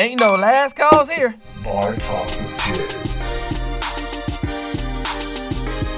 Ain't no last calls here. Bar Talk with Jay.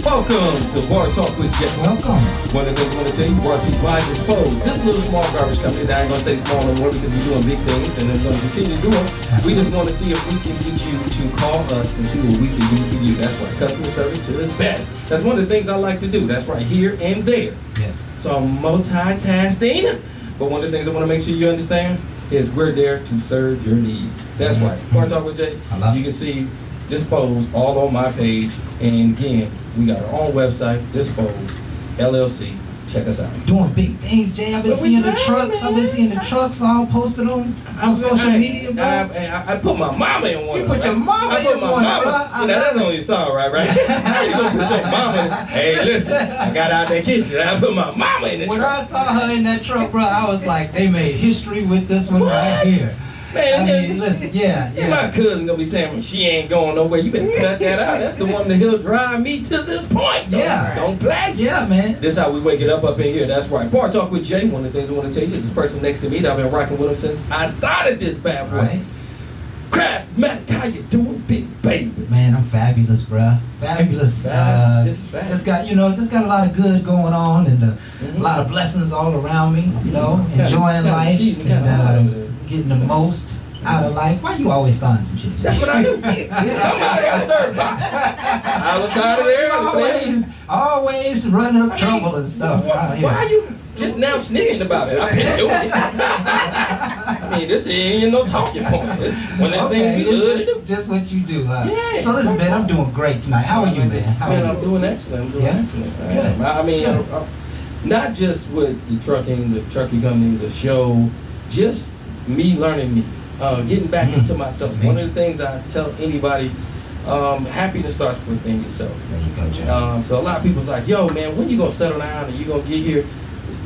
Welcome to Bar Talk with Jay. Welcome. One of the things I want to tell you, brought to you by Dispose. This little small garbage company that I ain't going to say small no more because we're doing big things and it's going to continue to do them. We just want to see if we can get you to call us and see what we can do for you. That's right. Customer service to its best. That's one of the things I like to do. That's right. Here and there. Yes. So I'm multitasking. But one of the things I want to make sure you understand is we're there to serve your needs. That's right. Bar Talk with Jay. You can see Dispose all on my page. And again, we got our own website, Dispose LLC. Check us out. Doing big things, Jay. I've been seeing the trucks. I've been seeing the trucks all posted on social media, bro. I put my mama in one. You put your mama in one, bro. Now that's only a song, right? You gonna put your mama in. Hey, listen, I got out that kitchen. I put my mama in the truck. When I saw her in that truck, bro, I was like, they made history with this one right here. Man, I mean, listen, yeah. My cousin gonna be saying she ain't going nowhere. You better cut that out. That's the one that he'll drive me to this point. Don't play. Yeah, man. This how we wake it up in here. That's right. Bar Talk with Jay. One of the things I want to tell you is this person next to me that I've been rocking with him since I started this bad boy. Right. Craft, how you doing, big baby? Man, I'm fabulous, bro. Fabulous. Just got a lot of good going on and a lot of blessings all around me. You know, enjoying life and getting the most out of life. Why you always starting some shit? That's what I do. Somebody got stirred pot. I was started there. Always running up trouble and stuff. Why are you just now snitching about it? I've been doing it. I mean, this ain't no talking point. One of the things we good. Just what you do, huh? Yeah. So listen, man, I'm doing great tonight. How are you, man? I'm doing excellent. Good. I mean, not just with the trucking company, the show, just me learning me, getting back into myself. One of the things I tell anybody, happiness starts within yourself. There you go, Joe. So a lot of people's like, yo, man, when you gonna settle down and you gonna get here?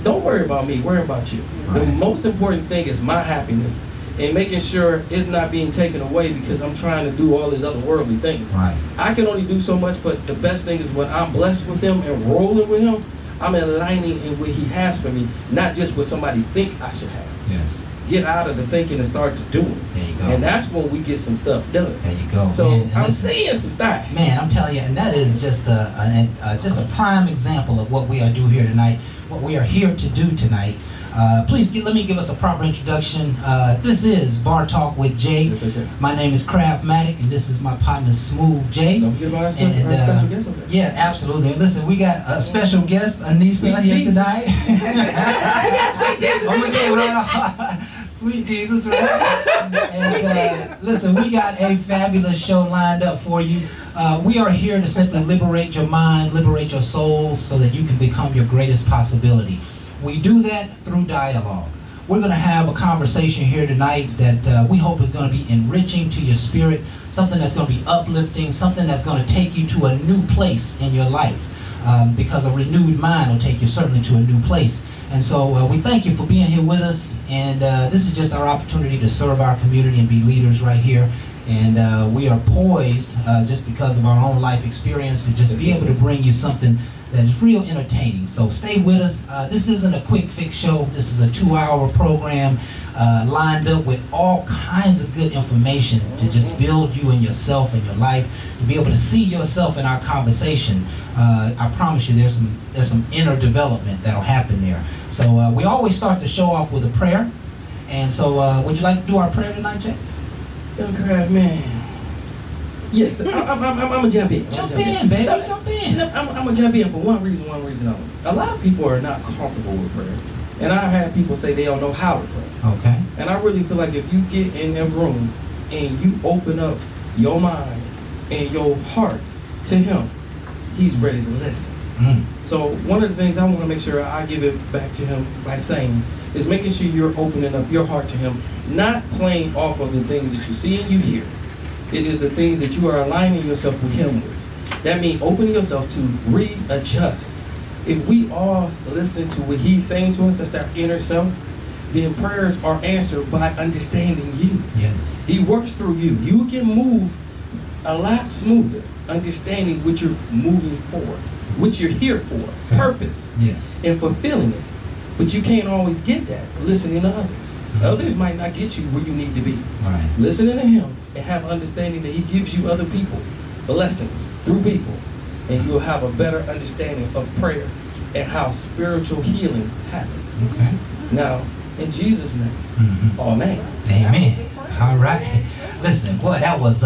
Don't worry about me, worry about you. Right. The most important thing is my happiness and making sure it's not being taken away because I'm trying to do all these other worldly things. Right. I can only do so much, but the best thing is when I'm blessed with him and rolling with him, I'm aligning in what he has for me, not just what somebody think I should have. Yes. Get out of the thinking and start to do it. There you go. And that's when we get some stuff done. There you go. So man, I'm seeing some things. Man, I'm telling you, and that is just a prime example of what we are doing here tonight, what we are here to do tonight. Please let me give us a proper introduction. This is Bar Talk with Jay. Yes. My name is Craftmatic, and this is my partner Smooth Jay. Don't forget about our special guest over there. Yeah, absolutely. And listen, we got a special guest, Anissa, here tonight. Sweet Jesus. Sweet Jesus, right? And listen, we got a fabulous show lined up for you. We are here to simply liberate your mind, liberate your soul, so that you can become your greatest possibility. We do that through dialogue. We're going to have a conversation here tonight that we hope is going to be enriching to your spirit, something that's going to be uplifting, something that's going to take you to a new place in your life, because a renewed mind will take you certainly to a new place. And so we thank you for being here with us, and this is just our opportunity to serve our community and be leaders right here. And we are poised, just because of our own life experience, to just be able to bring you something that is real entertaining. So stay with us. This isn't a quick fix show. This is a 2-hour program lined up with all kinds of good information to just build you and yourself and your life, to be able to see yourself in our conversation. I promise you there's some inner development that'll happen there. So we always start the show off with a prayer. And so would you like to do our prayer tonight, Jay? Young Craft, man. Yes, I'm gonna jump in. Jump in, baby. Jump in. I'm gonna jump in for one reason only. A lot of people are not comfortable with prayer. And I've had people say they don't know how to pray. Okay. And I really feel like if you get in a room and you open up your mind and your heart to him, he's ready to listen. So one of the things I want to make sure I give it back to him by saying is making sure you're opening up your heart to him, not playing off of the things that you see and you hear. It is the things that you are aligning yourself with him with. That means opening yourself to readjust. If we all listen to what he's saying to us, that's our inner self, then prayers are answered by understanding you. Yes. He works through you. You can move a lot smoother, understanding what you're moving for, what you're here for, purpose, yes, and fulfilling it. But you can't always get that listening to others. Others might not get you where you need to be. Right. Listening to him and have understanding that he gives you other people, blessings through people, and you'll have a better understanding of prayer and how spiritual healing happens. Okay. Now, in Jesus' name, amen. Amen. All right. Listen, boy, that was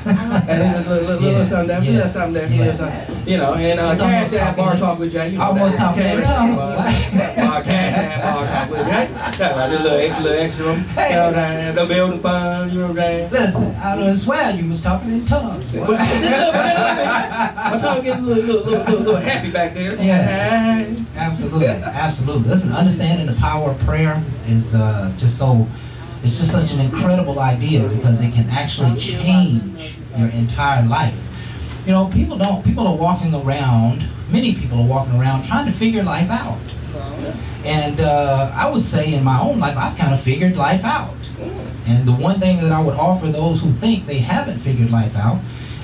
And little something there, little something there, little something. You know, and Cash App Bar Talk with Jay. You know, almost talking in tongues. Cash App Bar Talk with Jay. That's right, a little extra. You know, the building fund, you know what I'm saying? Listen, I would swear you was talking in tongues. My tongue getting a little happy back there. Yeah. Absolutely, absolutely. Listen, understanding the power of prayer is just so. It's just such an incredible idea because it can actually change your entire life. You know, people are walking around, many people are walking around trying to figure life out. And I would say in my own life, I've kind of figured life out. And the one thing that I would offer those who think they haven't figured life out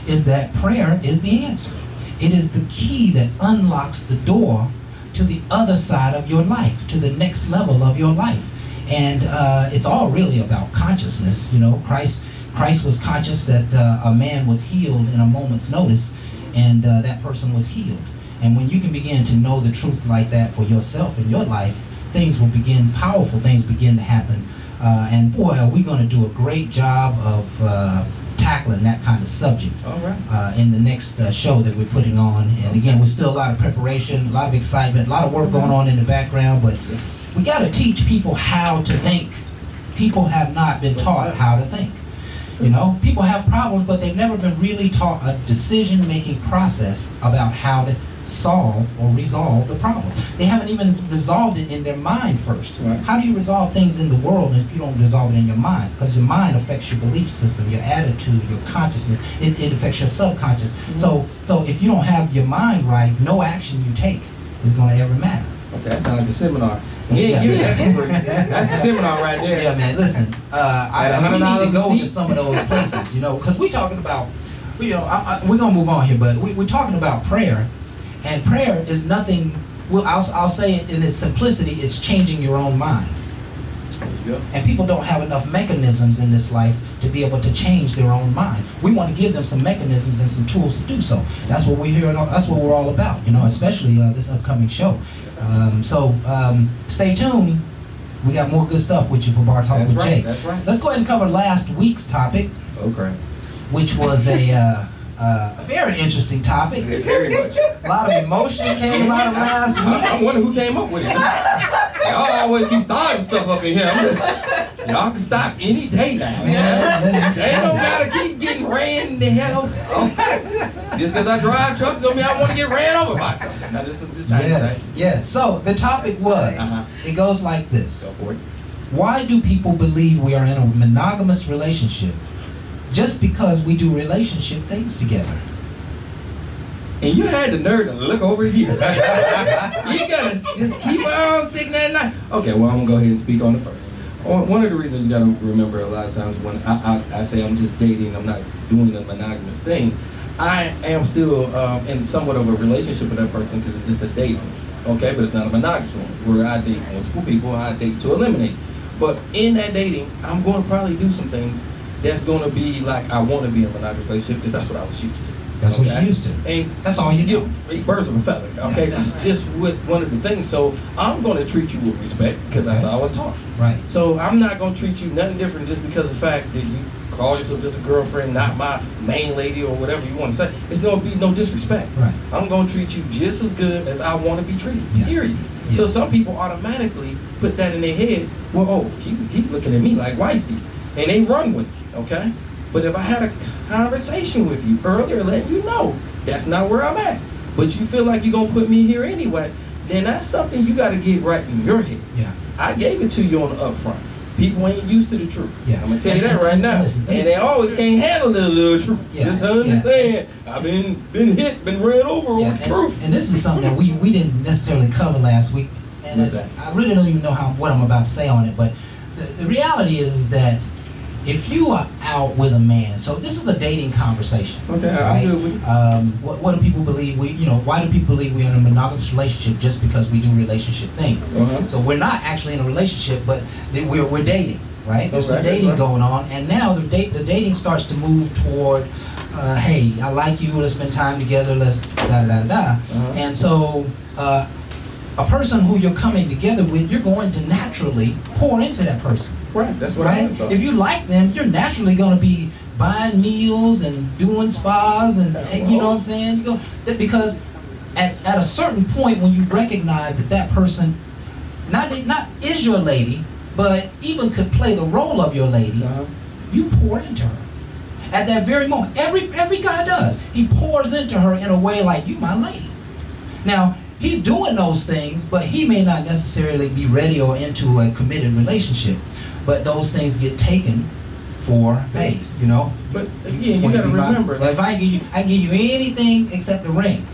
is that prayer is the answer. It is the key that unlocks the door to the other side of your life, to the next level of your life. And it's all really about consciousness. You know, Christ was conscious that a man was healed in a moment's notice, and that person was healed. And when you can begin to know the truth like that for yourself in your life, powerful things begin to happen. And boy, are we going to do a great job of tackling that kind of subject in the next show that we're putting on. And again, we're still a lot of preparation, a lot of excitement, a lot of work going on in the background, but we got to teach people how to think. People have not been taught how to think. You know, people have problems, but they've never been really taught a decision-making process about how to solve or resolve the problem. They haven't even resolved it in their mind first. Right. How do you resolve things in the world if you don't resolve it in your mind? Because your mind affects your belief system, your attitude, your consciousness. It affects your subconscious. So if you don't have your mind right, no action you take is going to ever matter. Okay, that sounds like a seminar. That's a seminar right there. Yeah, man. Listen, we need to go to some of those places, you know, because we're talking about, we're gonna move on here, but we're talking about prayer, and prayer is nothing. Well, I'll say it in its simplicity. It's changing your own mind. And people don't have enough mechanisms in this life to be able to change their own mind. We want to give them some mechanisms and some tools to do so. That's what we're here. That's what we're all about, you know, especially this upcoming show. So stay tuned. We got more good stuff with you for Bar Talk with Jay. That's right. Let's go ahead and cover last week's topic. Okay. Which was a very interesting topic. Very much. A lot of emotion came out of last week. I wonder who came up with it. Y'all always be starting stuff up in here. Y'all can stop any day now. Man, They don't gotta keep getting ran the hell over. Just because I drive trucks don't mean I want to get ran over by something. Now this is just Yes. So the topic was, it goes like this. Go for it. Why do people believe we are in a monogamous relationship just because we do relationship things together? And you had the nerve to look over here. You gotta just keep on sticking that knife. Okay, well, I'm gonna go ahead and speak on it first. One of the reasons you gotta remember a lot of times when I say I'm just dating, I'm not doing a monogamous thing, I am still in somewhat of a relationship with that person because it's just a date. Okay, but it's not a monogamous one where I date multiple people, I date to eliminate. But in that dating, I'm going to probably do some things that's going to be like I want to be in a monogamous relationship because that's what I was used to. That's what you're used to. And that's all you do. Birds of a feather. Okay, that's just one of the things. So I'm going to treat you with respect because that's how I was taught. Right. So I'm not going to treat you nothing different just because of the fact that you call yourself just a girlfriend, not my main lady or whatever you want to say. It's going to be no disrespect. Right. I'm going to treat you just as good as I want to be treated. Yeah. Period. Yeah. So some people automatically put that in their head. Well, keep looking at me like wifey, and they run with it. Okay. But if I had a conversation with you earlier, letting you know that's not where I'm at, but you feel like you're going to put me here anyway, then that's something you got to get right in your head. Yeah. I gave it to you on the upfront. People ain't used to the truth. Yeah. I'm going to tell you that right now. Listen, and they always can't handle the little truth. Yeah. Just understand. I've been hit, been ran over with the truth. And this is something that we didn't necessarily cover last week. And I really don't even know what I'm about to say on it, but the reality is that if you are out with a man. So this is a dating conversation. Okay, right? I'm good with you. What do people believe why do people believe we're in a monogamous relationship just because we do relationship things? Uh-huh. So we're not actually in a relationship, but we're dating, right? There's some Right, dating right. going on, and now the dating starts to move toward, hey, I like you, let's spend time together, let's da-da-da-da. Uh-huh. And so a person who you're coming together with, you're going to naturally pour into that person. Right, that's what I Right? always thought. If you like them, you're naturally going to be buying meals and doing spas and you know what I'm saying? Because at a certain point when you recognize that person not is your lady, but even could play the role of your lady, Uh-huh. you pour into her. At that very moment, every guy does. He pours into her in a way like, you my lady. Now, he's doing those things, but he may not necessarily be ready or into a committed relationship. But those things get taken for, hey, you know. But again, you wanna gotta be my- remember. If I give you anything except the ring.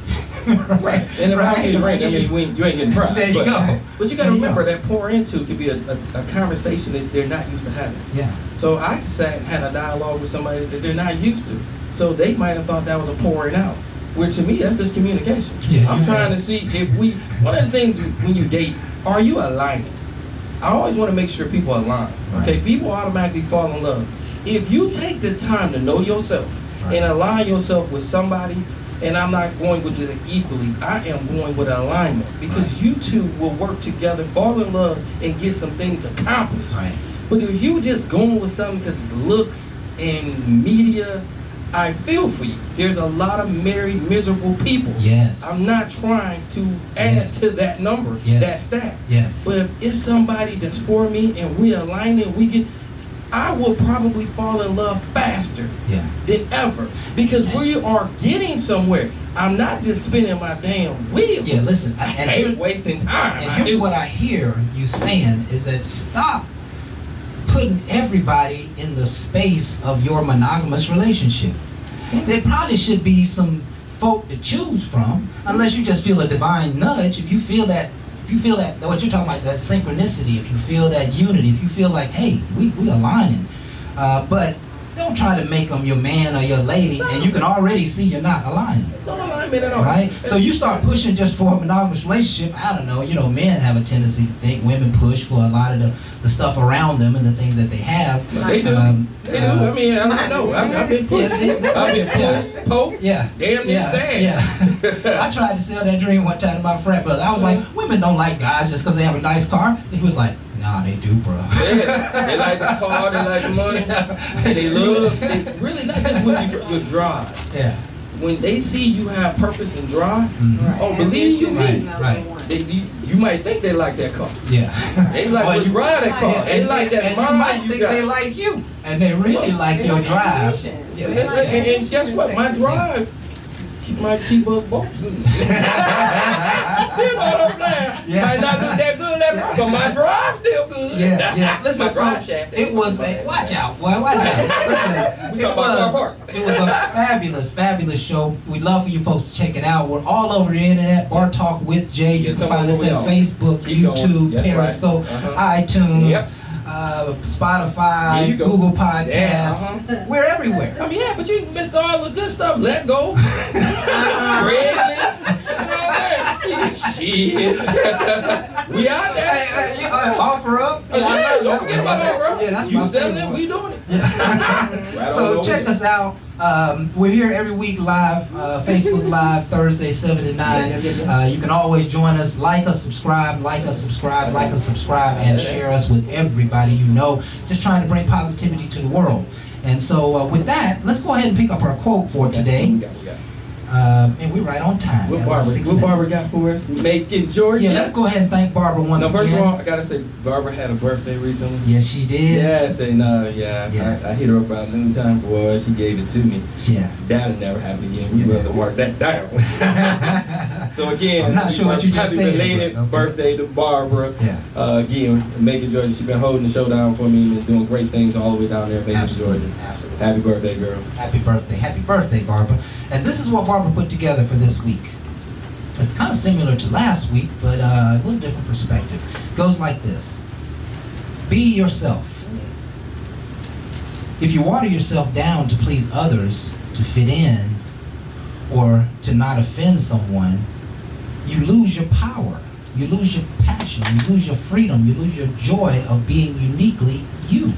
Right. And if I get it right, I mean, you ain't getting prize. There you go. But you got to There you remember go. that pour into could be a conversation that they're not used to having. Yeah. So I had a dialogue with somebody that they're not used to. So they might have thought that was a pouring out. Where to me, that's just communication. Yeah, I'm you trying said- to see if one of the things when you date, are you aligning? I always want to make sure people align. Right. Okay, people automatically fall in love. If you take the time to know yourself Right. and align yourself with somebody, and I'm not going with it equally, I am going with alignment because Right. you two will work together, fall in love, and get some things accomplished. Right. But if you just going with something because it's looks and media, I feel for you. There's a lot of married, miserable people. Yes. I'm not trying to add Yes. to that number, Yes. that stat. Yes. But if it's somebody that's for me and we align it, I will probably fall in love faster Yeah. than ever because we are getting somewhere. I'm not just spinning my damn wheels. Yeah, listen. I And hate here's, wasting time. and I here's do. what I hear you saying is that stop putting everybody in the space of your monogamous relationship. There probably should be some folk to choose from, unless you just feel a divine nudge. If you feel that what you're talking about, that synchronicity, if you feel that unity, if you feel like, hey, we aligning, but don't try to make them your man or your lady, and you can already see you're not aligning. No alignment at all. Right? So you start pushing just for a monogamous relationship. I don't know, men have a tendency to think women push for a lot of the stuff around them and the things that they have. They do. They do. I mean, I know. I've been pushed. I've been pushed, poked, Yeah. damn near stabbed. Yeah. I tried to sell that dream one time to my friend brother. I was like, women don't like guys just because they have a nice car. He was like, nah, they do, bro. Yeah, they like the car, they like the money, and they love. It's really not just when you drive. Yeah. When they see you have purpose and drive, Mhm. oh, believe you me, Right. you might think they like that car. Yeah. They like when you ride that car. They like that and you mind might you think got. they like you, and they really like your drive. And guess what? My drive might keep us both good. You know what I'm saying? Yeah. Might not look that good that road, but my drive still good. Yeah. Listen, my drive folks, shaft. it was a watch out, boy, watch out. Listen, We talking about car parts. it was a fabulous show. We'd love for you folks to check it out. We're all over the internet. Bar Talk with Jay. You Yeah, can tell me find us where at we are. Facebook, Keep going. YouTube, That's right. Periscope, Uh-huh. iTunes, Yep. Spotify, There you go. Google Podcasts. Yeah, uh-huh. We're everywhere. I mean, yeah, but you missed all the good stuff. Let go. Craigslist. You know what I'm saying? Shit. We out there. Offer up. Yeah, don't forget about that, bro. Yeah, that's you my selling favorite it, one. we doing it. Yeah. Right So on check over us out. We're here every week live, Facebook Live, Thursday, 7 to 9. You can always join us. Like us, subscribe, and share us with everybody you know. Just trying to bring positivity to the world. And so with that, let's go ahead and pick up our quote for today. We got. And we're right on time. What At about 6 minutes. Barbara got for us? Macon, Georgia. Yeah, let's go ahead and thank Barbara once Now, again. first of all, I gotta say, Barbara had a birthday recently. Yes, she did. Yes, and Yeah. I hit her up about noontime. Boy, she gave it to me. Yeah. That'll never happen again. We will have to mark that down. So again, I'm not sure what you just happy said, belated but okay. birthday to Barbara. Yeah. Again, Macon, Georgia. She's been holding the show down for me and is doing great things all the way down there in Macon, Georgia. Absolutely. Happy birthday, girl. Happy birthday, Barbara. And this is what Barbara put together for this week. It's kind of similar to last week, but a little different perspective. It goes like this. Be yourself. If you water yourself down to please others, to fit in, or to not offend someone, you lose your power. You lose your passion. You lose your freedom. You lose your joy of being uniquely you.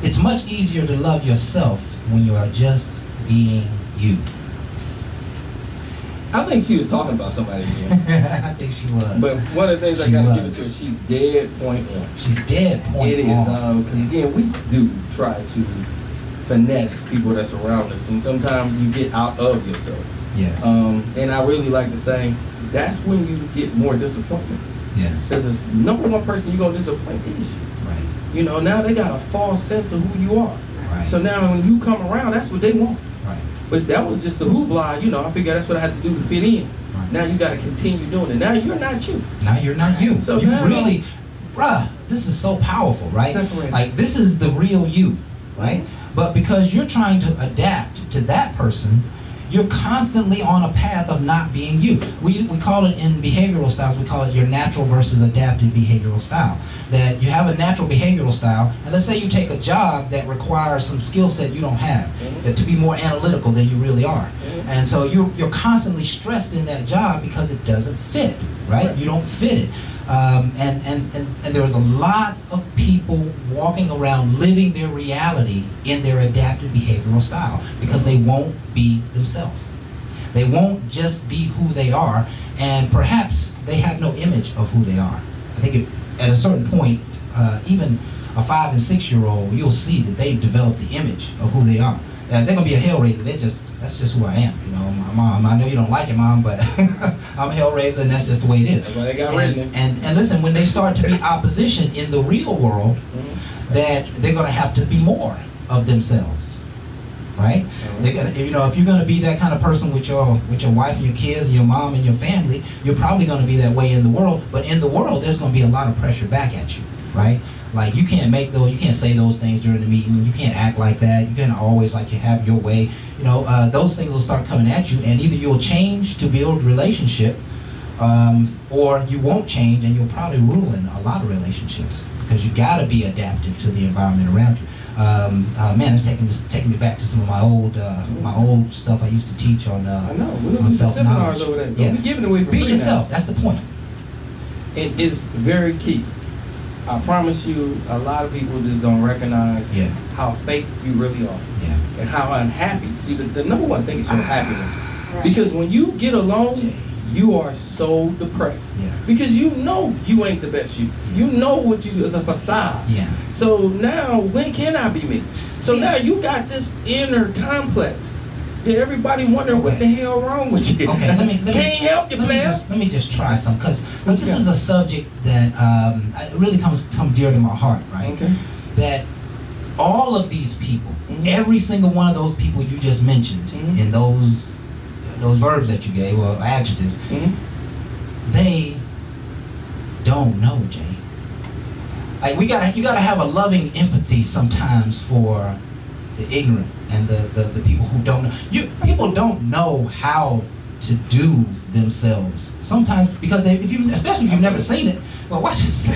It's much easier to love yourself when you are just being you. I think she was talking about somebody again. I think she was. But one of the things I She gotta give it was. to her, she's dead point on. She's dead point It is, on. because again, we do try to finesse people that surround us, and sometimes you get out of yourself. Yes. And I really like to say, that's when you get more disappointment. Yes. Because the number one person you're gonna disappoint is you. Right. You know, now they got a false sense of who you are. Right. So now when you come around, that's what they want. Right. But that was just the hoopla, you know, I figured that's what I had to do to fit in. Right. Now you gotta continue doing it. Now you're not you. Now you're not you. So you now- really, bruh, this is so powerful, right? Separate. Like, this is the real you, right? But because you're trying to adapt to that person, you're constantly on a path of not being you. We call it in behavioral styles, we call it your natural versus adaptive behavioral style. That you have a natural behavioral style, and let's say you take a job that requires some skill set you don't have, that to be more analytical than you really are. And so you're constantly stressed in that job because it doesn't fit, right? You don't fit it. And there's a lot of people walking around living their reality in their adaptive behavioral style because they won't be themselves. They won't just be who they are, and perhaps they have no image of who they are. I think at a certain point, even a 5 and 6 year old, you'll see that they've developed the image of who they are. They're gonna be a hellraiser. That's just who I am. You know, my mom. I know you don't like it, Mom, but I'm a hellraiser, and that's just the way it is. That's why they got written. And listen, when they start to be opposition in the real world, that they're gonna have to be more of themselves, right? They're gonna, you know, if you're gonna be that kind of person with your wife and your kids and your mom and your family, you're probably gonna be that way in the world. But in the world, there's gonna be a lot of pressure back at you, right? Like, you can't say those things during the meeting. You can't act like that. You can't always like you have your way. You know, those things will start coming at you, and either you'll change to build relationship, or you won't change, and you'll probably ruin a lot of relationships because you got to be adaptive to the environment around you. Man, it's taking me back to some of my old stuff I used to teach on. I know. We're on doing self-knowledge. seminars over there. Yeah. We're giving away for Be free yourself. now. That's the point. It is very key. I promise you, a lot of people just don't recognize how fake you really are, and how unhappy. See, the number one thing is your happiness. Because when you get alone, you are so depressed. Because you know you ain't the best you. You know what you do is a facade. So now, when can I be me? So now you got this inner complex. Everybody wondering what the hell wrong with you. Okay, let me Can't help you, player. Let me just try some, because this is a subject that it really comes dear to my heart, right? Okay. That all of these people, every single one of those people you just mentioned in those verbs that you gave, or adjectives, they don't know, Jay. Like, you gotta have a loving empathy sometimes for the ignorant and the people who don't know. People don't know how to do themselves sometimes, because especially if you've never seen it. Well, watch this.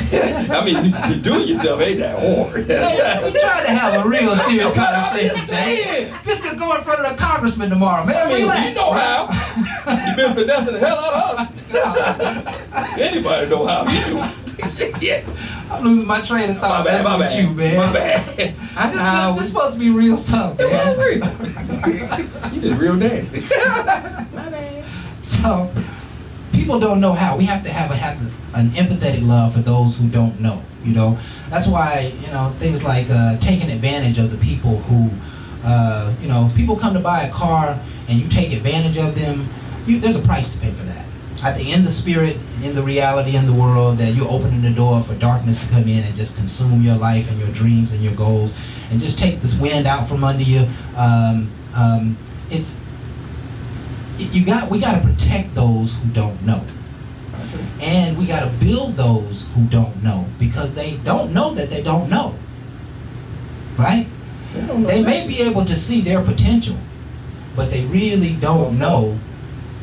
I mean, to do it yourself ain't that hard. We try to have a real serious conversation. I'm saying. Just to go in front of the congressman tomorrow, man. I mean, Relax. you know how. You've been finessing the hell out of us. Anybody know how you do. Yeah. I'm losing my train of thought. My That's bad. You, man. My bad. This is supposed to be real stuff, I man. agree. You just real nasty. My bad. So, people don't know how. We have to have an empathetic love for those who don't know. You know, that's why, you know, things like taking advantage of the people who, you know, people come to buy a car and you take advantage of them. There's a price to pay for that. At the end, the spirit, in the reality, in the world, that you're opening the door for darkness to come in and just consume your life and your dreams and your goals, and just take this wind out from under you. We got to protect those who don't know, and we got to build those who don't know, because they don't know that they don't know, right? They may be able to see their potential, but they really don't know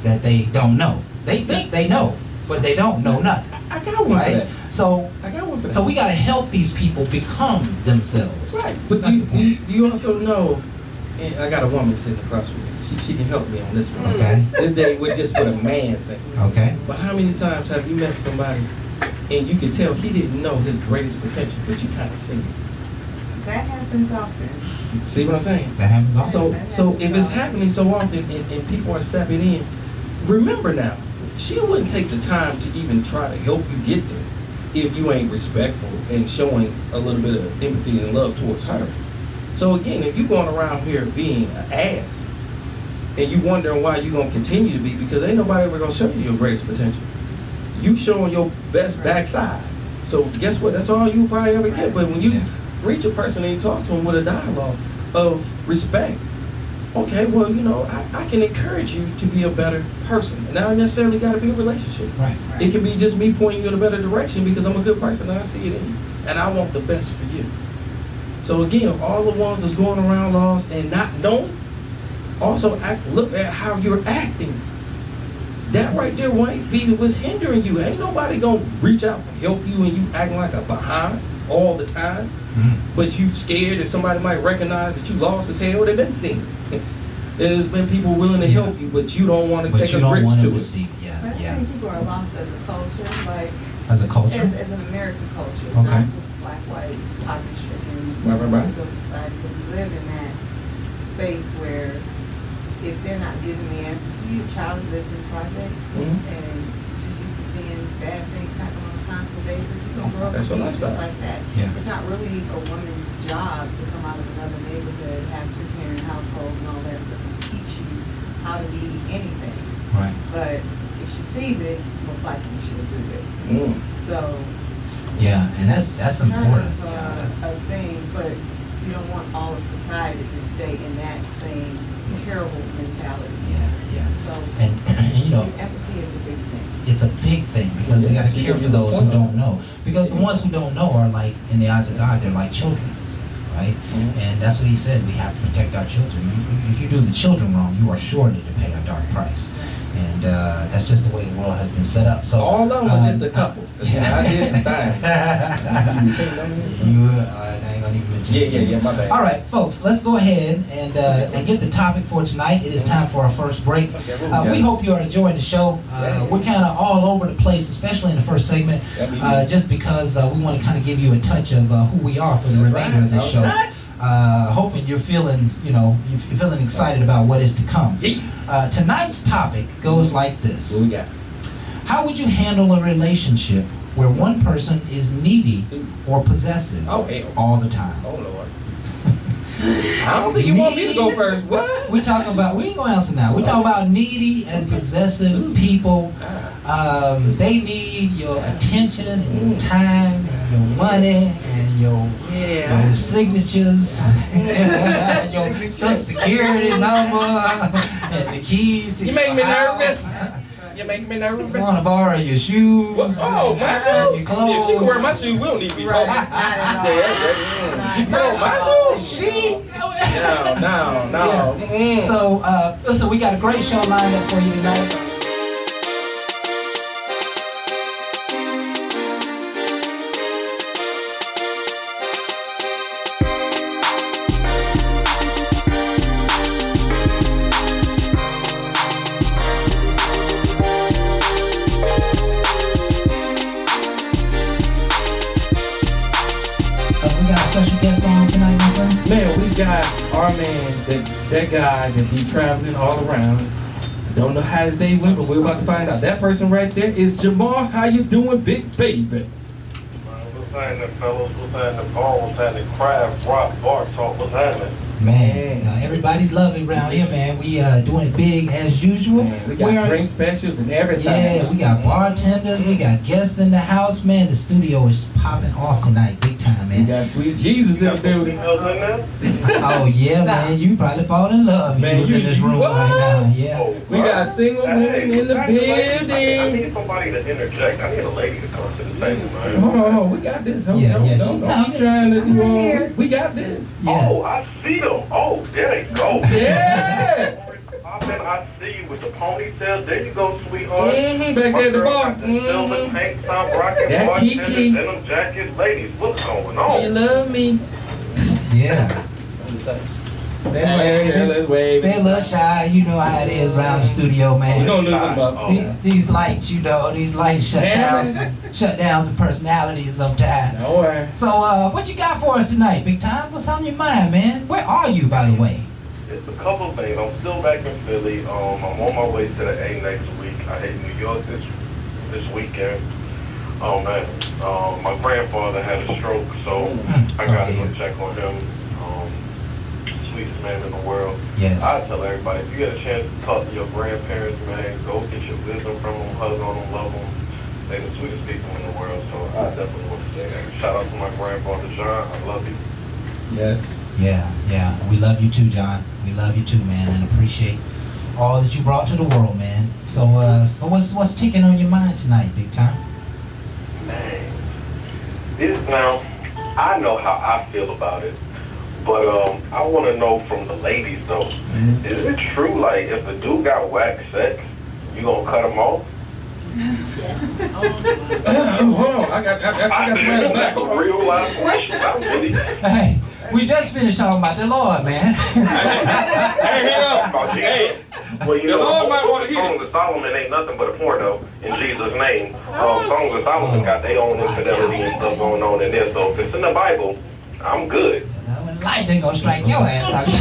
that they don't know. They think they know, but they don't know nothing. I got one right? for that. So I got one confident. So we got to help these people become themselves. Right. But That's the point. you also know, and I got a woman sitting across from me. She can help me on this one. Okay. This day we're just with a man thing. Okay. But how many times have you met somebody and you can tell he didn't know his greatest potential, but you kind of see it? That happens often. See what I'm saying? That happens often. So if it's happening so often and people are stepping in, remember now, she wouldn't take the time to even try to help you get there if you ain't respectful and showing a little bit of empathy and love towards her. So again, if you're going around here being an ass and you wondering why you're going to continue to be, because ain't nobody ever going to show you your greatest potential. You showing your best backside. So guess what? That's all you probably ever get. But when you reach a person and you talk to them with a dialogue of respect, okay, well, you know, I can encourage you to be a better person. And not necessarily got to be a relationship. Right. It can be just me pointing you in a better direction because I'm a good person and I see it in you. And I want the best for you. So again, all the ones that's going around lost and not knowing, also look at how you're acting. That right there might be what's hindering you. Ain't nobody gonna reach out and help you and you acting like a behind all the time. Mm-hmm. But you scared that somebody might recognize that you lost as hell. They've been seen. There's been people willing to help you, but you don't want to take a grip to it. Yeah, But I think people are lost as a culture, like As a culture? as an American culture, Okay. not just black, white, poverty-stricken, Right. society. But we live in that space where if they're not giving the answers, your child lives in projects Mhm. and she's used to seeing bad things happen on a constant basis. You can grow up That's a with just lifestyle. like that. Yeah. It's not really a woman's job to come out of another neighborhood, have two-parent household and all that stuff and teach you how to be anything. Right. But if she sees it, most likely she'll do it. Mm. So Yeah, and that's kind important. of a thing, but you don't want all of society to stay in that same terrible mentality. Yeah. So And you know, empathy is a big thing. it's a big thing because we got to care for those who don't know. Because the ones who don't know are like, in the eyes of God, they're like children, right? Mhm. And that's what He says. We have to protect our children. If you do the children wrong, you are surely to pay a dark price. And that's just the way the world has been set up. So All of them are just a couple. Yeah. I did some things. I ain't gonna even mention it. Yeah, my bad. All right, folks, let's go ahead and get the topic for tonight. It is time for our first break. Okay, what we got? We hope you are enjoying the show. We're kind of all over the place, especially in the first segment, Yeah, me too. just because we want to kind of give you a touch of who we are for the remainder of this Right, show. no touch. Hoping you're feeling, you're feeling excited about what is to come. Yes. Tonight's topic goes like this. What we got? How would you handle a relationship where one person is needy or possessive Oh, hell. all the time? Oh, Lord. I don't think you want me to go first. What? We talking about, we ain't gonna answer now. We talking about needy and possessive people. They need your attention and your time and your money and your signatures and your social security number and the keys to You your make me house. nervous. You make me nervous. You want to borrow your shoes. What? Oh, my and shoes? your clothes. If she can wear my shoes, we don't need to be talking. She can wear my shoes? She. No. Mm-mm. So, listen, we got a great show lined up for you tonight. We got a special guest on tonight, my friend. Man, we got our man, that guy that be traveling all around. Don't know how his day went, but we're about to find out. That person right there is Jamal. How you doing, big baby? What's happening, fellas? What's happening, Paul? What's happening, Crab, Rock, Bar Talk? What's happening? Man, everybody's lovely around here, man. We doing it big as usual. Man, we got drink specials and everything. Yeah, we got bartenders, we got guests in the house, man. The studio is popping off tonight, big time, We man. got Sweet Jesus in the building. Oh yeah, man, you probably fall in love if Man, you was in this room what? right now. Yeah. We got single women in the I building. need somebody to interject. I need a lady to come to the table, man. Hold on, we got this. Hold Yeah, on, yeah, don't she keep coming. trying to do all. here. We got this. Oh, Yes. I see them. Oh, there they go. Yeah. I I see you with the ponytail. There you go, sweetheart. Mm-hmm, back My there at the girl bar. got the silver tank top, rocking That bartenders, Kiki. denim jacket. Ladies, what's going You on? love me. Yeah. Let's wave. They're a little shy, you know how it is around the studio, man. You don't lose them, Bob. These lights, you know, these lights shut down some personalities sometimes. No way. So, what you got for us tonight, Big Time? What's on your mind, man? Where are you, by the way? It's a couple things. I'm still back in Philly. I'm on my way to the A next week. I hit New York this weekend. Oh man, my grandfather had a stroke, so I gotta go check on him. Sweetest man in the world. Yes. I tell everybody, if you get a chance to talk to your grandparents, man, go get your wisdom from them, hug on them, love them. They're the sweetest people in the world, so I definitely want to say that. Shout out to my grandfather, John. I love you. Yes. Yeah. We love you too, John. We love you too, man, and appreciate all that you brought to the world, man. So, what's ticking on your mind tonight, Big Time? Man, now, I know how I feel about it. But I want to know from the ladies though, is it true like if a dude got whack sex, you gonna cut him off? Hold on, I got somebody in the back. That's a real life question. I'm really Hey, we just finished talking about the Lord, man. Hey, well, you the know, Lord might want to hear Songs of Solomon ain't nothing but a porno in Jesus' name. Songs of Solomon got their own infidelity and stuff going on in there. So if it's in the Bible, I'm good. Lightning gonna strike your ass.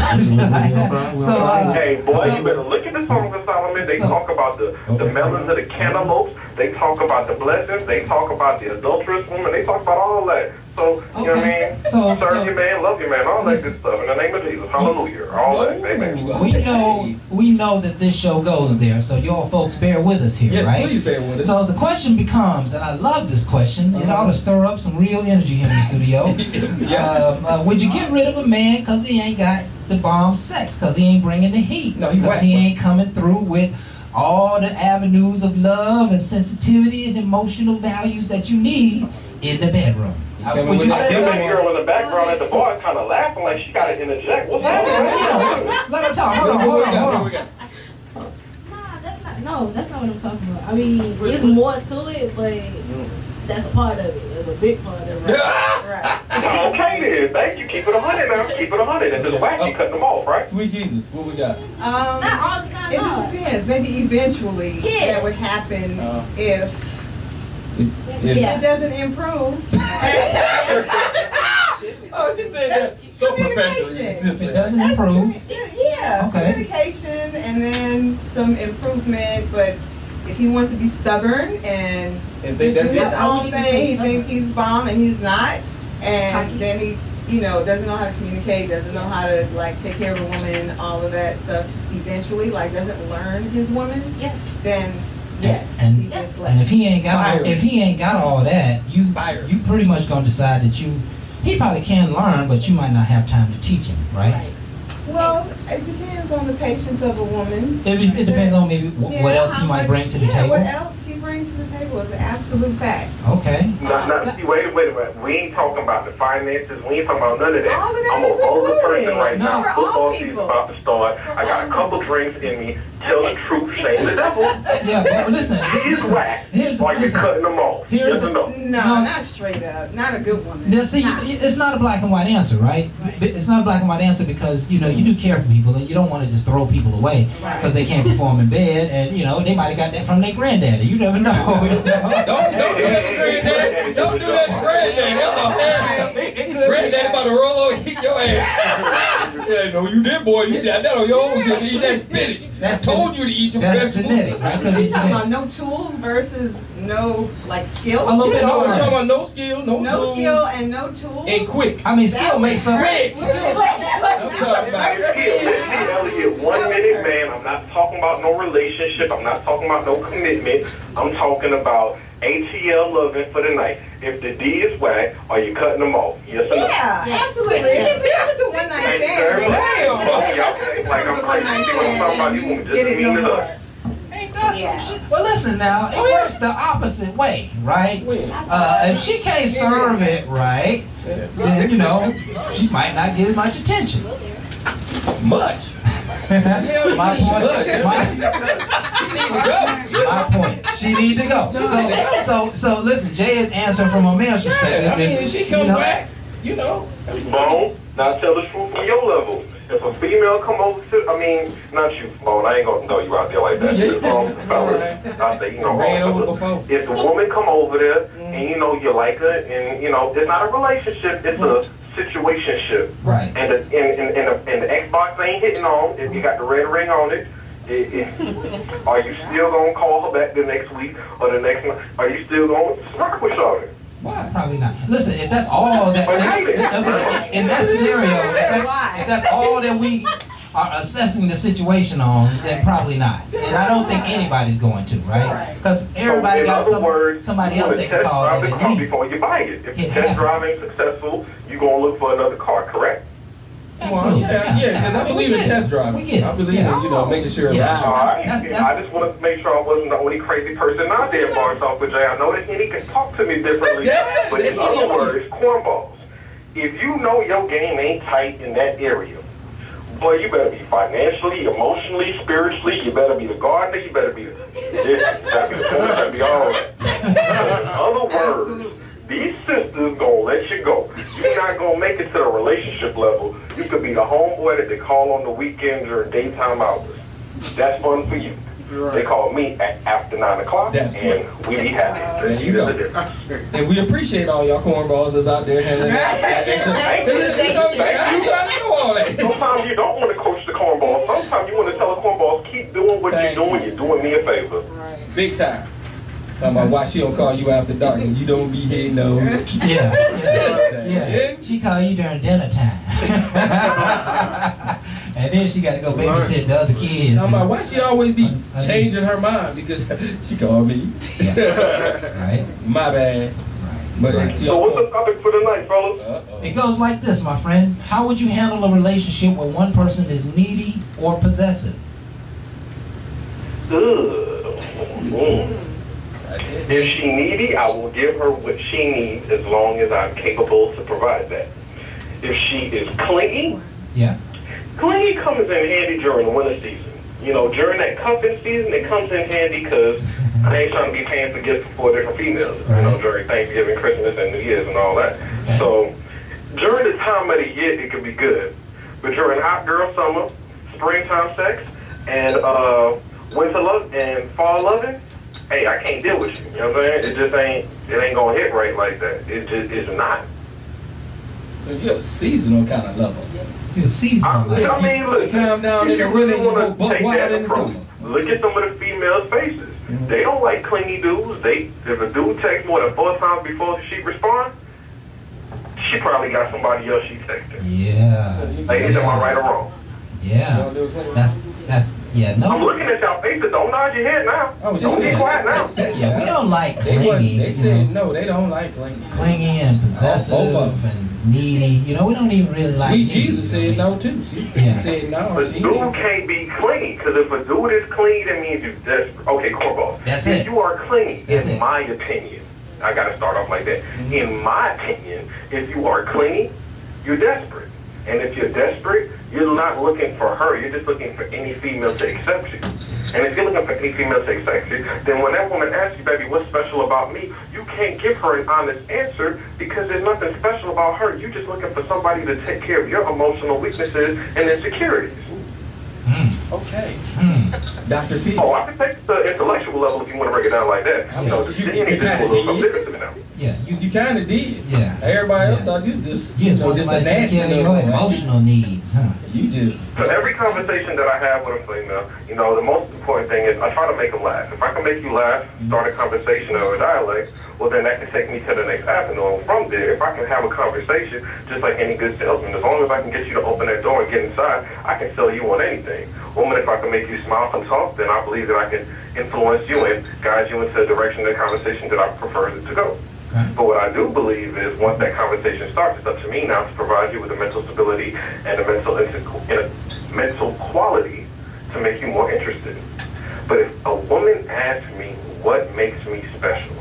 So, hey, boy, you better look at the Songs of Solomon. They talk about the melons of the cantaloupes. They talk about the blessings. They talk about the adulterous woman. They talk about all that. So, you know what I mean? Serve your man, love your man, all that good stuff. In the name of Jesus, hallelujah. All that, amen. we know that this show goes there, so y'all folks bear with us here, yes, right? please bear with us. So the question becomes, and I love this question, it ought to stir up some real energy here in the studio. Would you get rid of a man because he ain't got the bomb sex, because he ain't bringing the heat, No, he because he ain't coming through with all the avenues of love and sensitivity and emotional values that you need in the bedroom? Would you I hear that girl in the background at the bar kind of laughing like she got to interject. What's happening? Let her talk. Hold on. No, that's not what I'm talking about. I mean, it's more to it, but that's a part of it. It's a big part of it. Right. Okay then, thank you. Keep it 100 now. Keep it 100. If it's whack, you cutting them off, right? Sweet Jesus, what we got? Not all the time. It just depends. Maybe eventually that would happen if it doesn't improve. Oh, she said that so professional. If it doesn't improve. Yeah, Okay. communication and then some improvement. But if he wants to be stubborn and And do think that's his it? own thing, he thinks he's bomb and he's not, and then he, doesn't know how to communicate, doesn't know how to like take care of a woman, all of that stuff. Eventually, like doesn't learn his woman. Yeah. Then yes, And- he just left. And if he ain't got all that, you pretty much gonna decide that he probably can learn, but you might not have time to teach him, right? Well, it depends on the patience of a woman. It depends on maybe what else he might bring to the table. What else he brings to the table is an absolute fact. Okay. See, wait a minute. We ain't talking about the finances. We ain't talking about none of that. All of that I'm a is vulgar included. person right now. For all Football season's people. about to start. I got a couple drinks in me. Tell the truth, shame the devil. Yeah, but listen. He's whack. Or you cutting them off. Here's Yes or no? No, not straight up. Not a good woman. Now, see, it's not a black and white answer, right? It's not a black and white answer because, you do care for people and you don't want to just throw people away because they can't perform in bed and, they might have got that from their granddaddy. You never know. Don't do that to granddaddy. Don't do that to granddaddy. Granddaddy about to roll over and kick your ass. Yeah, no, you did, boy. You got that on your own. Just eat that spinach. I told you to eat your That's vegetables. genetic, right? 'Cause Are you it's talking genetic. about no tools versus no skill? A little bit No, all we're talking right. about no skill, no No tools, skill and no tools. and quick. I mean, skill makes up. Quick. I'm talking about Elliot, 1 minute, man. I'm not talking about no relationship. I'm not talking about no commitment. I'm talking about ATL loving for the night. If the D is whack, are you cutting them off? Yes or no? Yeah, absolutely. It's a one night Thank you very stand. much. Y'all act like I'm crazy. See what I'm talking about? You want to Get just it no mean it more. up. Ain't that Yeah. some shit? Well, listen now, it works the opposite way, right? If she can't serve it right, then, she might not get as much attention. Much. hell My you point. need? She need to go. My point. She needs to go. So listen. Jay is answering from a man's perspective. Yeah, I mean, if she come back, you know. Bone, now tell the truth from your level. If a female come over to, I mean, not you, Bone, I ain't gonna throw you out there like that. Yeah. I say, you know, Ran over before. if the woman come over there and you know you like her and you know it's not a relationship, it's a situationship. Right. And the Xbox ain't hitting on. If you got the red ring on it, are you still gonna call her back the next week or the next month? Are you still gonna rock with Shawty? Why? Probably not. Listen, if that's all that, in that scenario, if that's all that we are assessing the situation on, then probably not. And I don't think anybody's going to, right? Because everybody got somebody else they can call that at least. Before you buy it. If the test drive ain't successful, you're going to look for another car, correct? Well, yeah, because I believe in test driving. I believe in, you know, making sure. I just want to make sure I wasn't the only crazy person out there bars off with Jay. I know that he can talk to me differently, but in other words, cornballs. If you know your game ain't tight in that area, boy, you better be financially, emotionally, spiritually. You better be the gardener. You better be the you better be the fool, you better be all that. In other words, these sisters gonna let you go. You're not gonna make it to the relationship level. You could be the homeboy that they call on the weekends or daytime hours. That's fun for you. Right. They call me at after 9 o'clock, and we be happy. There you go. And we appreciate all y'all cornballs that's out there handling you gotta do all that. Sometimes you don't want to coach the cornballs. Sometimes you want to tell the cornballs, keep doing what you're doing. You're doing me a favor. Right. Big time. Talking about why she don't call you after dark and you don't be hitting those. Yeah. She call you during dinner time. And then she got to go babysit the other kids. Talking about why she always be changing her mind because she called me. Right. My bad. Right. So what's the topic for the night, fellas? It goes like this, my friend. How would you handle a relationship where one person is needy or possessive? If she needy, I will give her what she needs as long as I'm capable to provide that. If she is clingy, clingy comes in handy during the winter season. You know, during that cuffing season, it comes in handy because I ain't trying to be paying for gifts for 4 different females. You know, during Thanksgiving, Christmas, and New Year's and all that. So during the time of the year, it could be good. But during hot girl summer, springtime sex, and winter love and fall loving, hey, I can't deal with you. You know what I'm saying? It ain't gonna hit right like that. It's not. So you're a seasonal kind of lover. You're a seasonal. I mean, look, calm down if you really want to take that in approach, look at some of the females' faces. They don't like clingy dudes. If a dude texts more than 4 times before she responds, she probably got somebody else she texting. Yeah. Ladies, am I right or wrong? Yeah. That's no. I'm looking at y'all faces. Don't nod your head now. Don't be quiet now. Yeah, we don't like clingy. They said no, they don't like clingy. Clingy and possessive and needy. You know, we don't even really like. Sweet Jesus said no too. She said no. But dude can't be clingy because if a dude is clingy, that means you're desperate. Okay, cornball. That's if it. you are clingy, in my opinion, I gotta start off like that. In my opinion, if you are clingy, you're desperate. And if you're desperate, you're not looking for her. You're just looking for any female to accept you. And if you're looking for any female to accept you, then when that woman asks you, baby, what's special about me, you can't give her an honest answer because there's nothing special about her. You're just looking for somebody to take care of your emotional weaknesses and insecurities. Okay. Dr. P. Oh, I can take the intellectual level if you want to break it down like that. I mean, you know, you kind of did. Yeah, you kind of did. Yeah. Everybody else thought you just want somebody to take care of your emotional needs, huh? You just. So every conversation that I have with a female, you know, the most important thing is I try to make them laugh. If I can make you laugh, start a conversation or a dialect, well then that can take me to the next avenue. And from there, if I can have a conversation, just like any good salesman, as long as I can get you to open that door and get inside, I can sell you on anything. Woman, if I can make you smile and talk, then I believe that I can influence you and guide you into the direction of the conversation that I prefer it to go. But what I do believe is once that conversation starts, it's up to me now to provide you with a mental stability and a mental quality to make you more interested. But if a woman asks me what makes me special,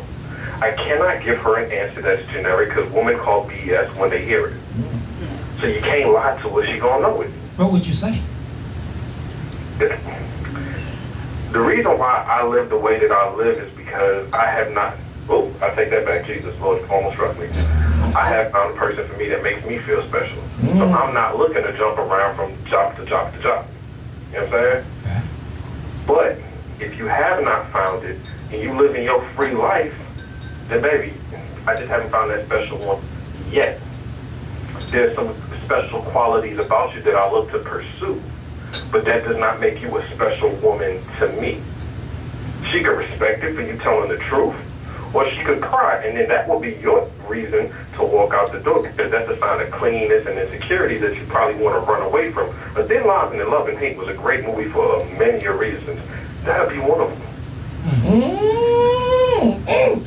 I cannot give her an answer that's generic because women call BS when they hear it. So you can't lie to her. She gonna know it. What would you say? The reason why I live the way that I live is because I have not. Oh, I take that back. Jesus, Lord, almost struck me. I have found a person for me that makes me feel special. So I'm not looking to jump around from job to job to job. You know what I'm saying? Okay. But if you have not found it and you live in your free life, then baby, I just haven't found that special one yet. There's some special qualities about you that I look to pursue, but that does not make you a special woman to me. She could respect it for you telling the truth, or she could cry, and then that will be your reason to walk out the door, because that's a sign of cleanness and insecurity that you probably want to run away from. A Thin Line in Love and Hate was a great movie for many reasons. That'll be one of them.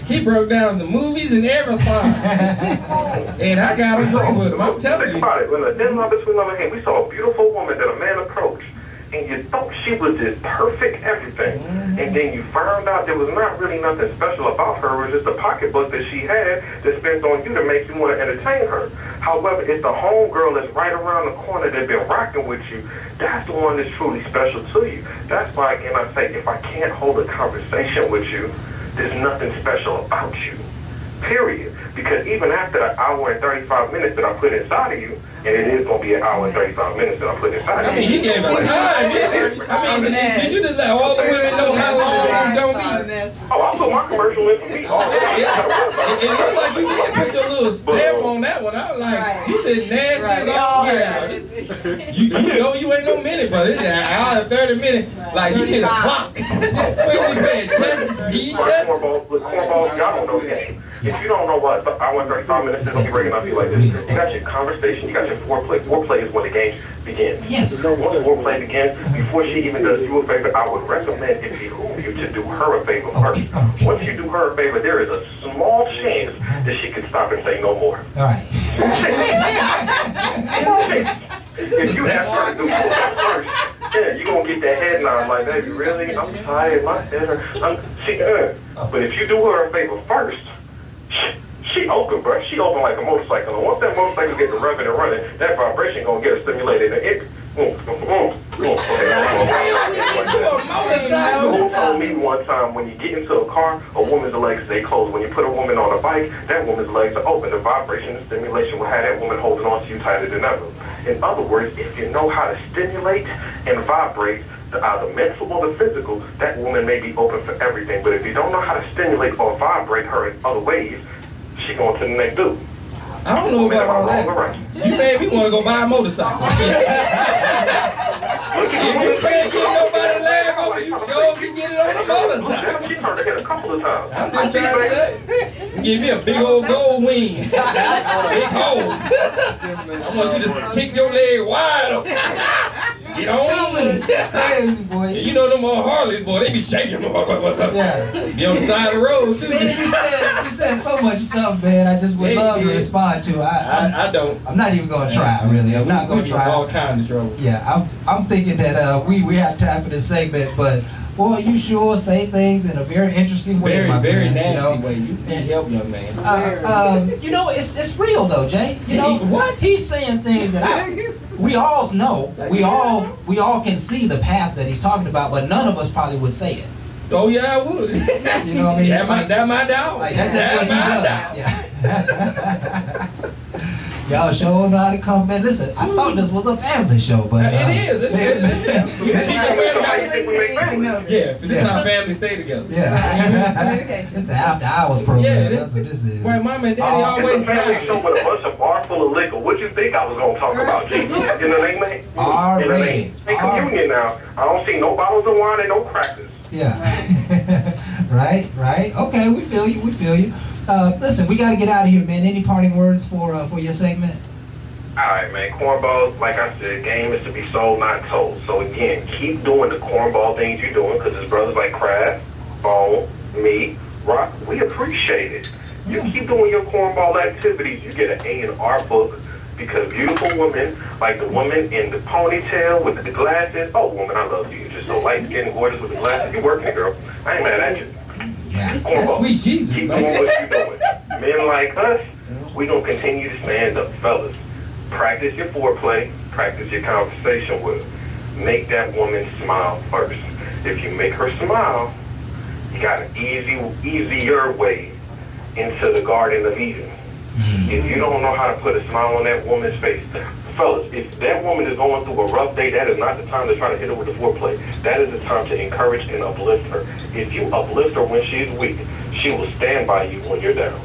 He broke down the movies and everything. And I got to agree with him. I'm telling you. Think about it. When A Thin Line Between Love and Hate, we saw a beautiful woman that a man approached, and you thought she was this perfect everything. And then you found out there was not really nothing special about her. It was just a pocketbook that she had that spent on you to make you want to entertain her. However, it's the homegirl that's right around the corner that's been rocking with you. That's the one that's truly special to you. That's why, again, I say, if I can't hold a conversation with you, there's nothing special about you. Period. Because even after the hour and 35 minutes that I put inside of you, and it is going to be an hour and 35 minutes that I put inside of you. I mean, he gave us time. Did you just let all the women know how long it's going to be? Oh, I put my commercial in for me. Oh, It looks like you did put your little stamp on that one. I was like, you just nasty as all hell. You know you ain't no minute, brother. It's an hour and 30 minutes. Like, you hit a clock. Where's you paying? Chest, speed, chest? Cornballs, y'all don't know the game. If you don't know what, I want 35 minutes to be breaking up you like this. You got your conversation, you got your foreplay. Foreplay is when the game begins. Yes. Once foreplay begins, before she even does you a favor, I would recommend it behoove you to do her a favor first. Okay. Once you do her a favor, there is a small chance that she can stop and say no more. All right. If you have her to do that first, yeah, you're going to get that head nod like, baby, really? I'm tired, my head hurts. But if you do her a favor first, she open, bro. She open like a motorcycle. And once that motorcycle gets to rubbing and running, that vibration gonna get her stimulated. And it, Who told me one time, when you get into a car, a woman's legs stay closed. When you put a woman on a bike, that woman's legs are open. The vibration and stimulation will have that woman holding on to you tighter than ever. In other words, if you know how to stimulate and vibrate, either mental or the physical, that woman may be open for everything. But if you don't know how to stimulate or vibrate her in other ways, she going to the next dude. I don't know about all that. You made me want to go buy a motorcycle. If you can't get nobody leg over, you sure can get it on a motorcycle. She turned her head a couple of times. I'm just trying to say, give me a big old gold wing. Big hole. I want you to kick your leg wide open. Get on. Crazy, boy. You know them on Harleys, boy, they be shaking. Yeah. Be on the side of the road, too. Man, you said so much stuff, man. I just would love to respond to. I don't. I'm not even going to try, really. I'm not going to try. All kinds of trouble. Yeah, I'm thinking that we have time for this segment, but boy, you sure say things in a very interesting way, Very, my very friend, nasty way. You can't help, young man. You know, it's real though, Jay. You know What? He's saying things that we all know. We all can see the path that he's talking about, but none of us probably would say it. Oh yeah, I would. You know what I mean? That my doubt. Like that's what he my does. doubt. Yeah. Y'all sure know how to come, man. Listen, I thought this was a family show, but It is. It's you teach your family how to Yeah, this is how families stay together. Yeah. It's the after hours program. Yeah, That's what this is. Right, mom and daddy always It's a family show smiling. with a bunch of bars full of liquor. What you think I was going to talk about, G? In the name of R-rated. In communion now, I don't see no bottles of wine and no crackers. Yeah. Right. Okay, we feel you. Listen, we got to get out of here, man. Any parting words for your segment? All right, man. Cornballs, like I said, game is to be sold, not told. So again, keep doing the cornball things you're doing, because there's brothers like Kraft, Bone, me, Rock. We appreciate it. You keep doing your cornball activities, you get an A in our book, because beautiful women, like the woman in the ponytail with the glasses. Oh, woman, I love you. You're just so light-skinned and gorgeous with the glasses. You're working it, girl. I ain't mad at you. Yeah. Cornball. Sweet Jesus, Keep man. doing what you're doing. Men like us, we gonna continue to stand up, fellas. Practice your foreplay, practice your conversation with her. make that woman smile first. If you make her smile, you got an easier way into the Garden of Eden. If you don't know how to put a smile on that woman's face, fellas, if that woman is going through a rough day, that is not the time to try to hit her with the foreplay. That is the time to encourage and uplift her. If you uplift her when she's weak, she will stand by you when you're down.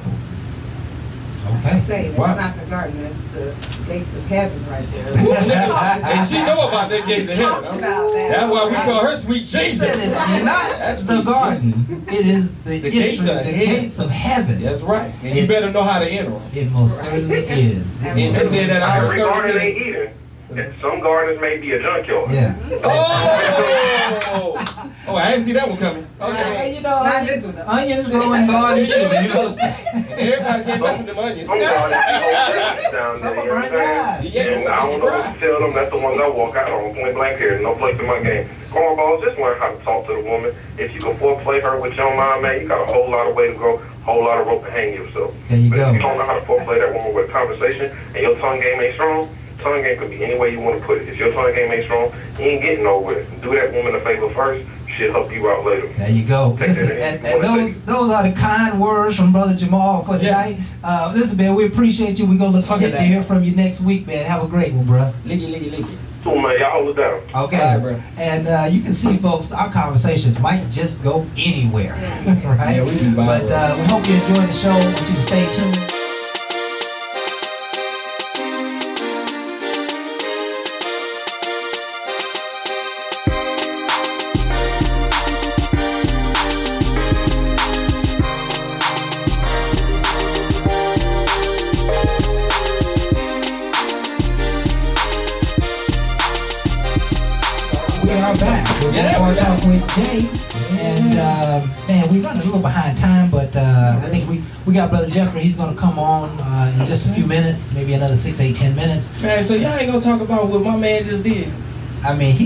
I say that's not the garden, that's the gates of heaven right there. And she know about that gates of heaven. About that. That's why we call her Sweet Jesus. She said it's not the garden. It is the gates of heaven. That's right. And you better know how to enter them. It most certainly is. And she said that every garden ain't Eden. And some gardens may be a junkyard. Yeah. Oh, I didn't see that one coming. Okay. You know, Not this one, though. onions growing gardens too. You know. Everybody can't mess with them onions. Some gardens down there, you know what I'm saying? And I don't know what to tell them. That's the ones I walk out on, point blank here. No place in my game. Cornballs, just learn how to talk to the woman. If you can foreplay her with your mind, man, you got a whole lot of way to go, whole lot of rope to hang yourself. There you but go. if you don't know how to foreplay that woman with a conversation and your tongue game ain't strong, tongue game could be any way you want to put it. If your tongue game ain't strong, you ain't getting nowhere. Do that woman a favor first. She'll help you out later. There you go. Listen, and those are the kind words from Brother Jamal for tonight. Listen, man, we appreciate you. We're going to look to hear from you next week, man. Have a great one, bro. Licky. Cool, man. Y'all hold it down. Okay. All right, bro. And you can see, folks, our conversations might just go anywhere. Right? Yeah, we be but we hope you enjoy the show. I want you to stay tuned. Talk with Jay, and man, we're running a little behind time, but I think we got Brother Jeffrey. He's going to come on in just a few minutes, maybe another 6, 8, 10 minutes. Man, so y'all ain't gonna talk about what my man just did. I mean,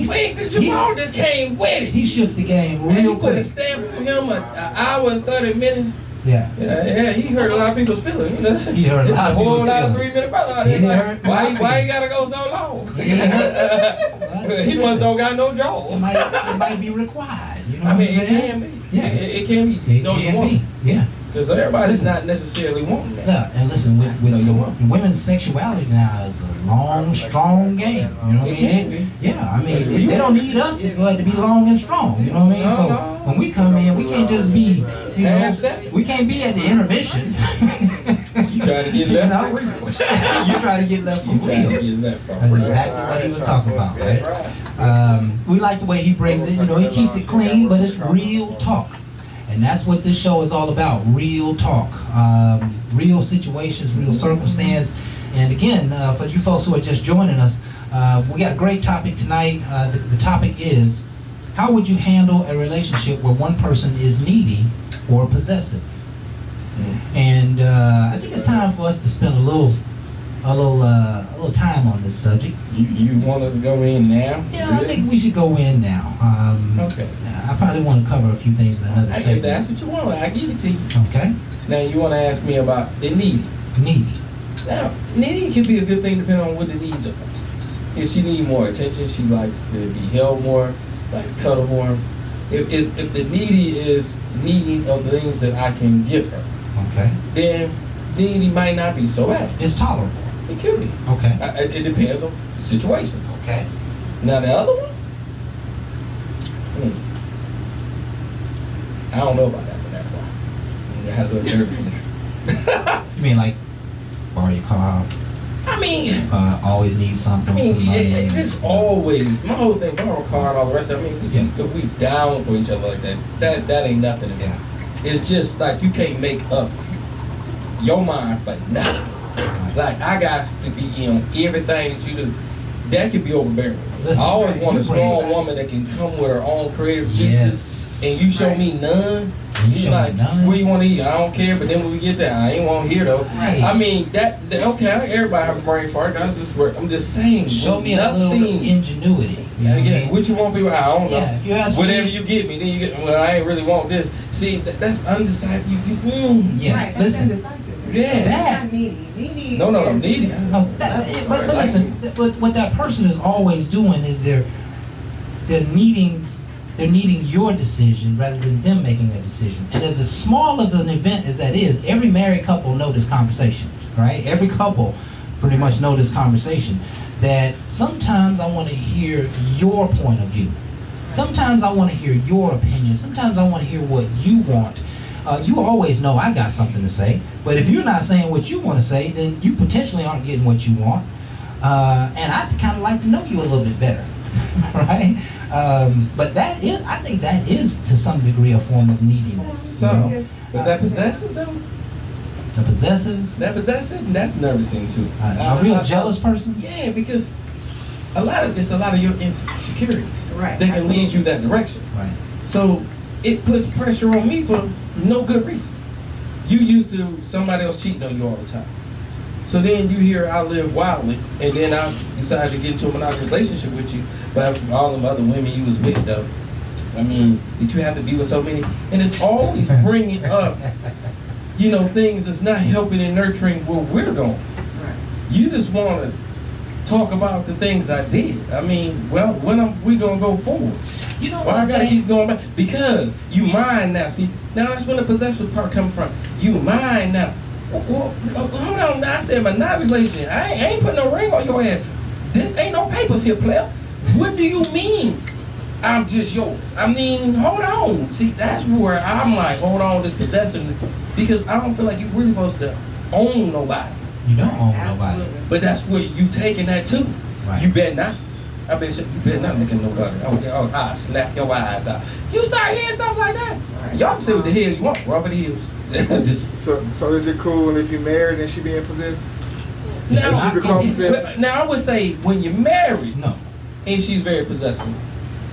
Jamal just came with it. He shifted the game real and he quick. put a stamp on him an hour and 30 minutes. Yeah, he hurt a lot of people's feelings. You know? He hurt a lot of people's feelings. A whole lot of 3-minute brother out there. Like, why you gotta go so long? He must don't got no jaw. It might be required. You know I mean, it can be. Yeah, it can be. It can be. Yeah. Because everybody's not necessarily wanting that. Yeah, and listen, with women's sexuality now is a long, strong game. You know what I mean? Yeah, I mean, they don't need us to be long and strong. You know what I mean? So when we come in, we can't just be, we can't be at the intermission. You trying to get left? You trying to get left for real. That's exactly what he was talking about, right? We like the way he brings it. You know, he keeps it clean, but it's real talk. And that's what this show is all about, real talk, real situations, real circumstance. And again, for you folks who are just joining us, we got a great topic tonight. The topic is, how would you handle a relationship where one person is needy or possessive? And I think it's time for us to spend a little time on this subject. You want us to go in now? Yeah, really? I think we should go in now. Okay. I probably want to cover a few things in another segment. That's what you want. I give it to you. Okay. Now you want to ask me about the needy. Needy. Now, needy can be a good thing depending on what the needs are. If she needs more attention, she likes to be held more, like cuddle more. If the needy is needing of the things that I can give her, okay, then needy might not be so bad. It's tolerable. It could be. Okay. It depends on situations. Okay. Now the other one, I don't know about that one. That one. I had a little nervous. You mean like borrow your car? I mean, always need something. It's always my whole thing. Borrow a car and all the rest of it. I mean, if we down for each other like that ain't nothing to me. It's just like you can't make up your mind for nothing. Like I got to be in everything that you do. That could be overbearing. Listen, I always want a strong woman that can come with her own creative juices, and you show me none. You like, where you want to eat? I don't care. But then when we get there, I ain't want to hear though. Right. I mean, okay. Everybody have a brain fart. I'm just saying. Show me a little ingenuity. Yeah. What you want for you? I don't know. If you ask whatever you get me, then you get. Well, I ain't really want this. See, that's undecided. Yeah. Right, listen. Yeah. That's not needy. Needy. No, needy. But listen, what that person is always doing is they're they're needing your decision rather than them making that decision. And as small of an event as that is, every married couple know this conversation, right? Every couple pretty much know this conversation, that sometimes I want to hear your point of view. Sometimes I want to hear your opinion. Sometimes I want to hear what you want. You always know I got something to say, but if you're not saying what you want to say, then you potentially aren't getting what you want. And I'd kind of like to know you a little bit better, right? But I think that is to some degree a form of neediness. So, but that possessive though? The possessive? That possessive, that's nervousing too. A real jealous person? Yeah, because a lot of your insecurities. Right. They can lead you that direction. Right. So it puts pressure on me for no good reason. You used to somebody else cheating on you all the time. So then you hear I live wildly, and then I decide to get into a monogamous relationship with you, but all them other women you was with though. I mean, did you have to be with so many? And it's always bringing up, things that's not helping and nurturing where we're going. Right. You just want to talk about the things I did. I mean, well, when we gonna go forward? Why I gotta keep going back? Because you mine now. See, now that's when the possession part comes from. You mine now. Well, hold on now. I said monogamous relationship. I ain't putting no ring on your head. This ain't no papers here, player. What do you mean? I'm just yours. I mean, hold on. See, that's where I'm like, hold on, this possession, because I don't feel like you're really supposed to own nobody. You don't own nobody. But that's where you taking that too. Right. You better not. I bet you better not making nobody. Oh, I'll slap your eyes out. You start hearing stuff like that. Y'all can say what the hell you want. Run for the hills. So is it cool if you're married and she being possessed? Now, she become possessive? Now I would say when you're married, no, and she's very possessive,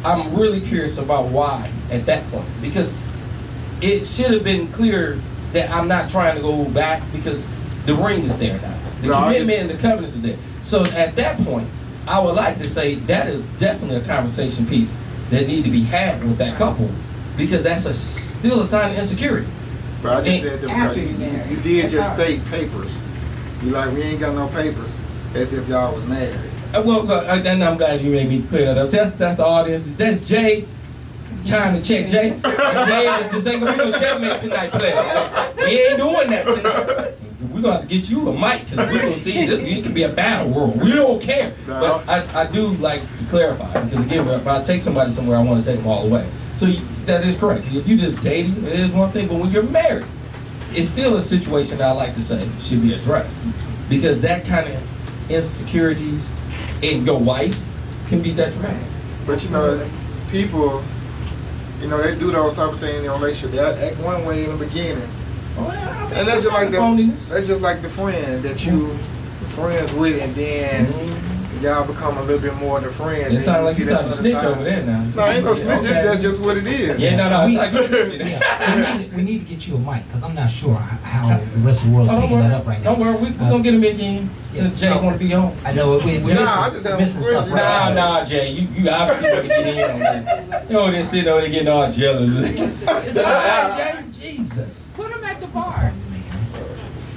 I'm really curious about why at that point, because it should have been clear that I'm not trying to go back because the ring is there now. The commitment and the covenants is there. So at that point, I would like to say that is definitely a conversation piece that need to be had with that couple, because that's still a sign of insecurity. But I just said that because you did just state papers. You like, we ain't got no papers, as if y'all was married. And I'm glad you made me clear that up. That's the audience. That's Jay trying to check Jay. Jay is the single people checkmate tonight, player. We ain't doing that tonight. We're gonna have to get you a mic because we're gonna see this. It can be a battle world. We don't care. No. But I do like to clarify, because again, if I take somebody somewhere, I want to take them all the way. So that is correct. If you just dating, it is one thing. But when you're married, it's still a situation that I like to say should be addressed, because that kind of insecurities in your wife can be detrimental. But people, they do those type of things in a relationship. They act one way in the beginning. And that's just like the friend that you friends with, and then y'all become a little bit more than friends. It sounds like you're trying to snitch over there now. No, ain't no snitch. Okay. That's just what it is. Yeah, no, it's like you're we need to get you a mic, because I'm not sure how the rest of the world's picking that up right now. Don't worry, we're going to get him again since Jay want to be on. I know we're missing stuff right now. Nah, Jay, you obviously want to get in on this. You know, they're sitting over there getting all jealous. It's all right, Jay. Jesus. Put him at the bar.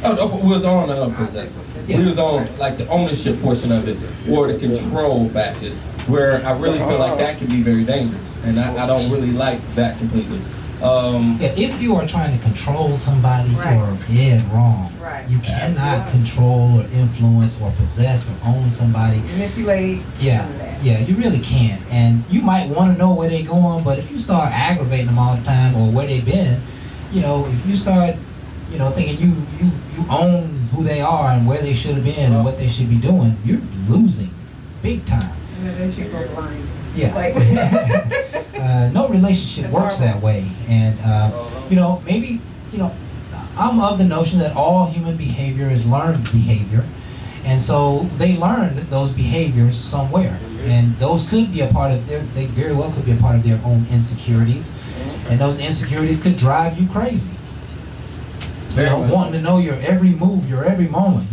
We was on possessive. We was on like the ownership portion of it, or the control facet, where I really feel like that can be very dangerous, and I don't really like that completely. If you are trying to control somebody, you are dead wrong. Right. You cannot control or influence or possess or own somebody. Manipulate. Yeah, you really can't. And you might want to know where they're going, but if you start aggravating them all the time, or where they've been, if you start thinking you own who they are and where they should have been and what they should be doing, you're losing big time. And then she go blind. Yeah. No relationship works that way. And, maybe, I'm of the notion that all human behavior is learned behavior. And so they learned those behaviors somewhere. And those could be they very well could be a part of their own insecurities. And those insecurities could drive you crazy. Wanting to know your every move, your every moment,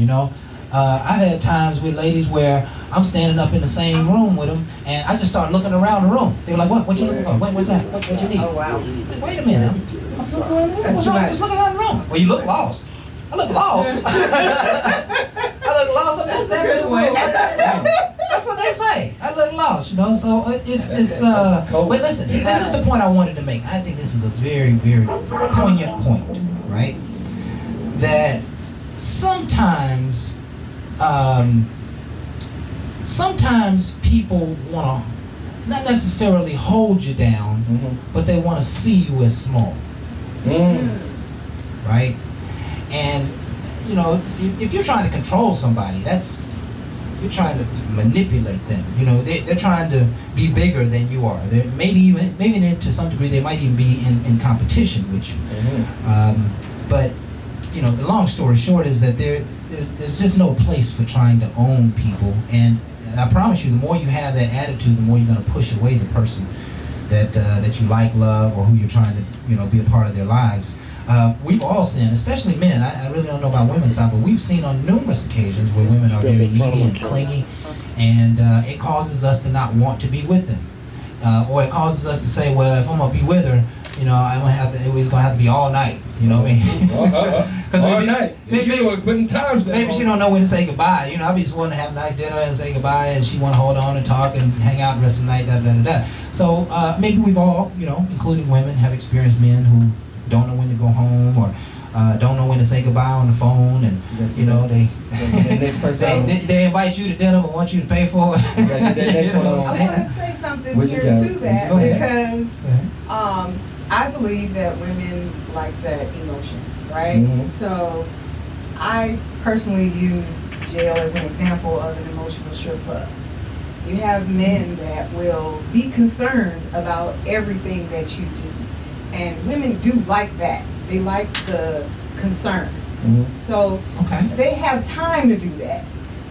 I've had times with ladies where I'm standing up in the same room with them, and I just start looking around the room. They're like, what you looking for? What's that? What you need? Oh, wow. Wait a minute. What's wrong? Just looking around the room. Well, you look lost. I look lost. I look lost. I'm just standing in the room. That's what they say. I look lost, So it's But listen, this is the point I wanted to make. I think this is a very, very poignant point, right? That sometimes people want to not necessarily hold you down, but they want to see you as small, right? And if you're trying to control somebody, you're trying to manipulate them. They're trying to be bigger than you are. Maybe to some degree they might even be in competition with you. But the long story short is that there's just no place for trying to own people. And I promise you, the more you have that attitude, the more you're going to push away the person that you like, love, or who you're trying to be a part of their lives. We've all seen, especially men. I really don't know about women's side, but we've seen on numerous occasions where women are very needy and clingy, and it causes us to not want to be with them, or it causes us to say, well, if I'm gonna be with her, it's gonna have to be all night. You know what I mean? All night. Maybe putting times down. Maybe she don't know when to say goodbye. I just want to have a nice dinner and say goodbye, and she want to hold on and talk and hang out the rest of the night. So maybe we've all, including women, have experienced men who don't know when to go home, or don't know when to say goodbye on the phone, and they invite you to dinner but want you to pay for it. I want to say something here to that, because I believe that women like that emotion, right? So I personally use jail as an example of an emotional strip club. You have men that will be concerned about everything that you do. And women do like that. They like the concern. So they have time to do that.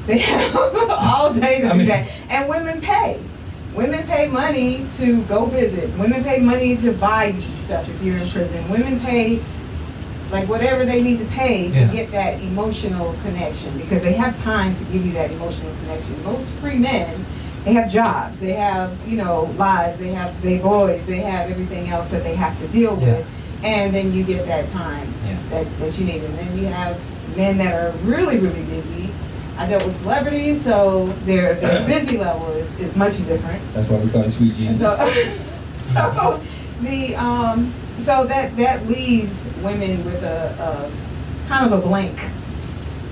They have all day to do that. And women pay. Women pay money to go visit. Women pay money to buy you stuff if you're in prison. Women pay whatever they need to pay to get that emotional connection, because they have time to give you that emotional connection. Most free men, they have jobs, they have, lives, they have big boys, they have everything else that they have to deal with, and then you get that time that you need. And then you have men that are really, really busy. I dealt with celebrities, so their busy level is much different. That's why we call it Sweet Jesus. So that leaves women with a kind of a blank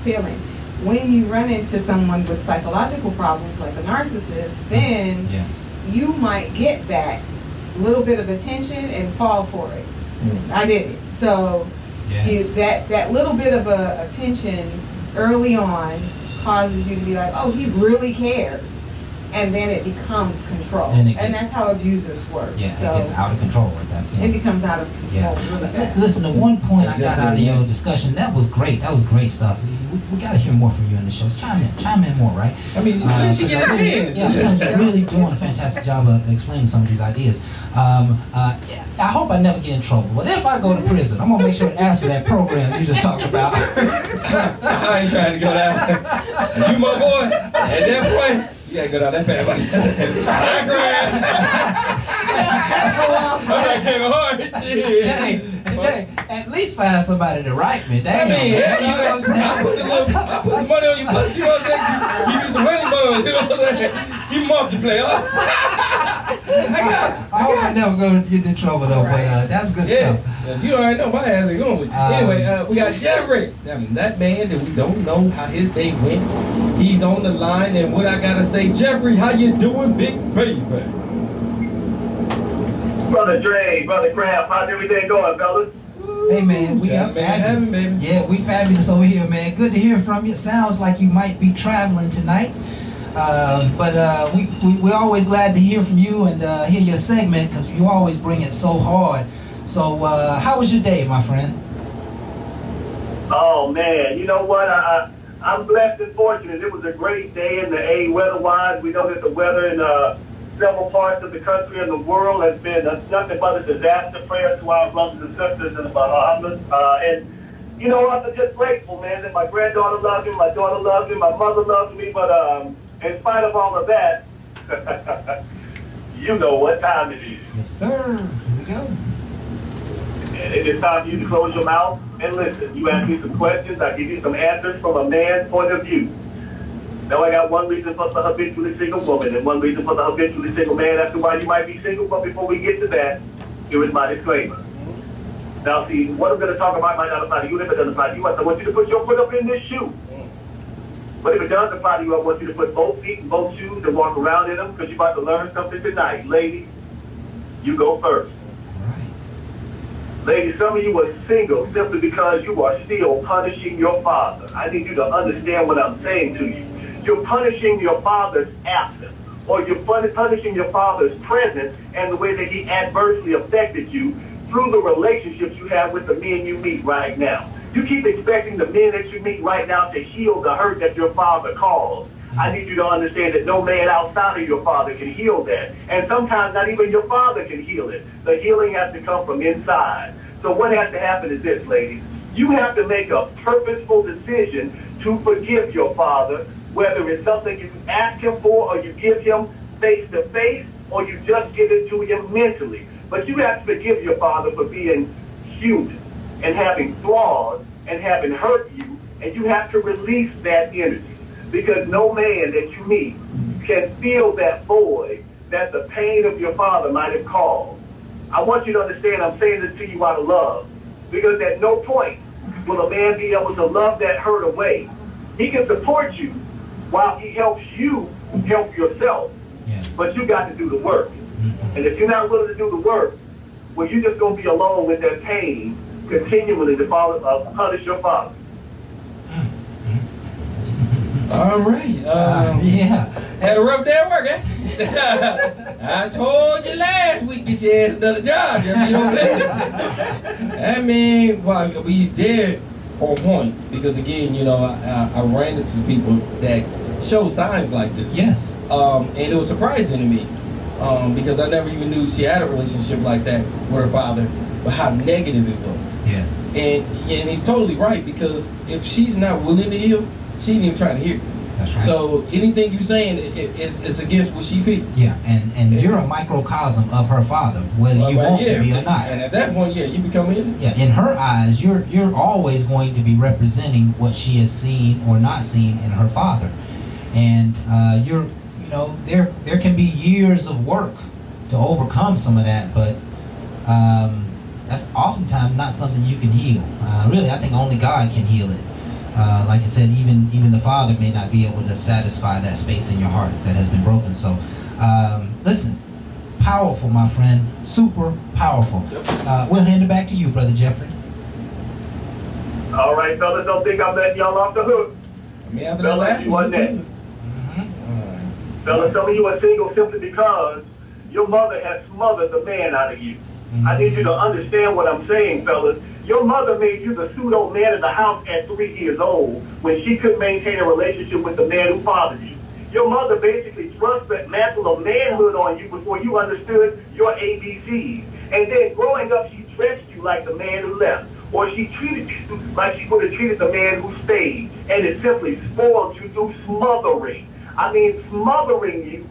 feeling. When you run into someone with psychological problems like a narcissist, then you might get that little bit of attention and fall for it. I did it. So that little bit of attention early on causes you to be like, oh, he really cares. And then it becomes control. And that's how abusers work. Yeah, so it gets out of control at that point. It becomes out of control. Listen, the one point I got out of your discussion, that was great. That was great stuff. We got to hear more from you in the show. Chime in more, right? I mean, she get her hands. Yeah, you're really doing a fantastic job of explaining some of these ideas. I hope I never get in trouble. But if I go to prison, I'm going to make sure to ask for that program you just talked about. I ain't trying to go down. You my boy. At that point, you gotta go down that bad. I'm like Kevin Hart. Jay, at least find somebody to write me. Damn, I put some money on you, plus, you know what I'm saying? Give you some money buns, you know what I'm saying? Keep them off the play, huh? I hope I never go get in trouble though, but that's good stuff. You already know my ass ain't going with you. Anyway, we got Jeffrey. That man that we don't know how his day went. He's on the line, and what I gotta say, Jeffrey, how you doing, big baby? Brother Dre, Brother Kraft, how's everything going, fellas? Hey man, we got fabulous. Yeah, we fabulous over here, man. Good to hear from you. Sounds like you might be traveling tonight. But we're always glad to hear from you and hear your segment, because you always bring it so hard. So how was your day, my friend? Oh man, you know what? I'm blessed and fortunate. It was a great day in the A weather-wise. We know that the weather in several parts of the country and the world has been nothing but a disaster. Prayers to our brothers and sisters in the Bahamas. And you know, I'm just grateful, man, that my granddaughter loves me, my daughter loves me, my mother loves me. But in spite of all of that, you know what time it is. Yes, sir. Here we go. And it is time for you to close your mouth and listen. You ask me some questions, I give you some answers from a man's point of view. Now I got one reason for the habitually single woman and one reason for the habitually single man as to why you might be single. But before we get to that, here is my disclaimer. Now see, what I'm going to talk about might not apply to you. If it doesn't apply to you, I want you to put your foot up in this shoe. But if it does apply to you, I want you to put both feet in both shoes and walk around in them because you're about to learn something tonight. Ladies, you go first. Ladies, some of you are single simply because you are still punishing your father. I need you to understand what I'm saying to you. You're punishing your father's absence, or you're punishing your father's presence and the way that he adversely affected you through the relationships you have with the men you meet right now. You keep expecting the men that you meet right now to heal the hurt that your father caused. I need you to understand that no man outside of your father can heal that. And sometimes not even your father can heal it. The healing has to come from inside. So what has to happen is this, ladies. You have to make a purposeful decision to forgive your father, whether it's something you ask him for or you give him face to face or you just give it to him mentally. But you have to forgive your father for being human and having flaws and having hurt you, and you have to release that energy. Because no man that you meet can feel that void that the pain of your father might have caused. I want you to understand I'm saying this to you out of love. Because at no point will a man be able to love that hurt away. He can support you while he helps you help yourself. Yes. But you got to do the work. Mm-hmm. And if you're not willing to do the work, well, you're just going to be alone with that pain continually to punish your father. All right. Yeah. Had a rough day at work, eh? I told you last week, get your ass another job. You know what I mean, well, he's dead on point because, again, you know, I ran into people that show signs like this. Yes. And it was surprising to me because I never even knew she had a relationship like that with her father, but how negative it was. Yes. And he's totally right because if she's not willing to heal, she ain't even trying to hear. That's right. So anything you're saying is against what she feels. Yeah, and you're a microcosm of her father, whether you want to be or not. And at that point, yeah, you become in. Yeah, in her eyes, you're always going to be representing what she has seen or not seen in her father, and there can be years of work to overcome some of that, but that's oftentimes not something you can heal. Really, I think only God can heal it. Like I said, even the Father may not be able to satisfy that space in your heart that has been broken. So, listen, powerful, my friend, super powerful. We'll hand it back to you, Brother Jeffrey. All right, fellas, don't think I'm letting y'all off the hook. Fellas, you wasn't that. Fellas, some of you are single simply because your mother has smothered the man out of you. I need you to understand what I'm saying, fellas. Your mother made you the pseudo man of the house at 3 years old when she couldn't maintain a relationship with the man who fathered you. Your mother basically thrust that mantle of manhood on you before you understood your ABCs. And then growing up, she dressed you like the man who left. Or she treated you like she would have treated the man who stayed. And it simply spoiled you through smothering. I mean, smothering you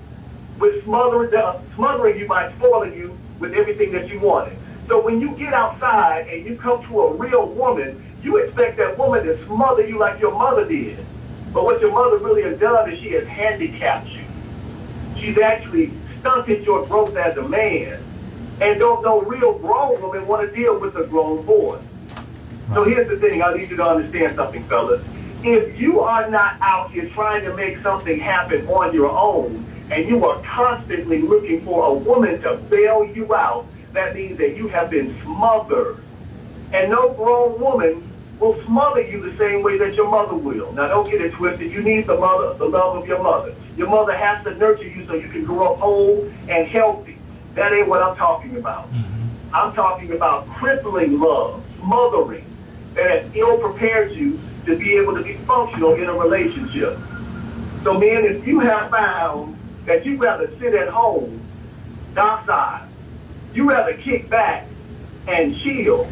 by spoiling you with everything that you wanted. So when you get outside and you come to a real woman, you expect that woman to smother you like your mother did. But what your mother really has done is she has handicapped you. She's actually stunted your growth as a man. And don't no real grown woman want to deal with a grown boy. So here's the thing, I need you to understand something, fellas. If you are not out here trying to make something happen on your own, and you are constantly looking for a woman to bail you out, that means that you have been smothered. And no grown woman will smother you the same way that your mother will. Now don't get it twisted. You need the love of your mother. Your mother has to nurture you so you can grow up whole and healthy. That ain't what I'm talking about. Mm-hmm. I'm talking about crippling love, smothering, that has ill-prepared you to be able to be functional in a relationship. So men, if you have found that you'd rather sit at home, docile, you rather kick back and chill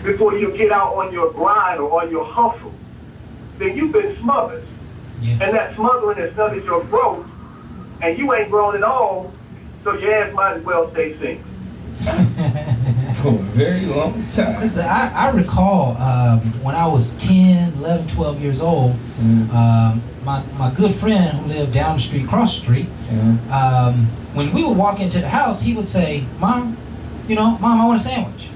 before you get out on your grind or on your hustle, then you've been smothered. Yes. And that smothering has stunted your growth, and you ain't grown at all, so your ass might as well stay single. For a very long time. Listen, I recall when I was 10, 11, 12 years old, my good friend who lived down the street, across the street, when we would walk into the house, he would say, Mom, I want a sandwich.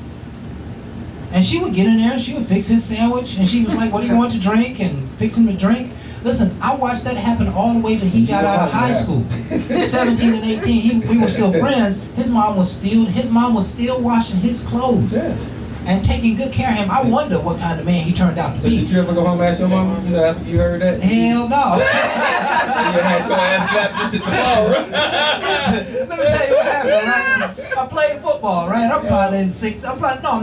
And she would get in there and she would fix his sandwich, and she was like, what do you want to drink? And fix him a drink. Listen, I watched that happen all the way till he got out of high school. 17 and 18, we were still friends. His mom was still washing his clothes. Yeah. And taking good care of him. I wonder what kind of man he turned out to be. Did you ever go home and ask your mama, after you heard that? Hell no. You had your ass slapped into tomorrow. Let me tell you what happened, right? I played football, right? I'm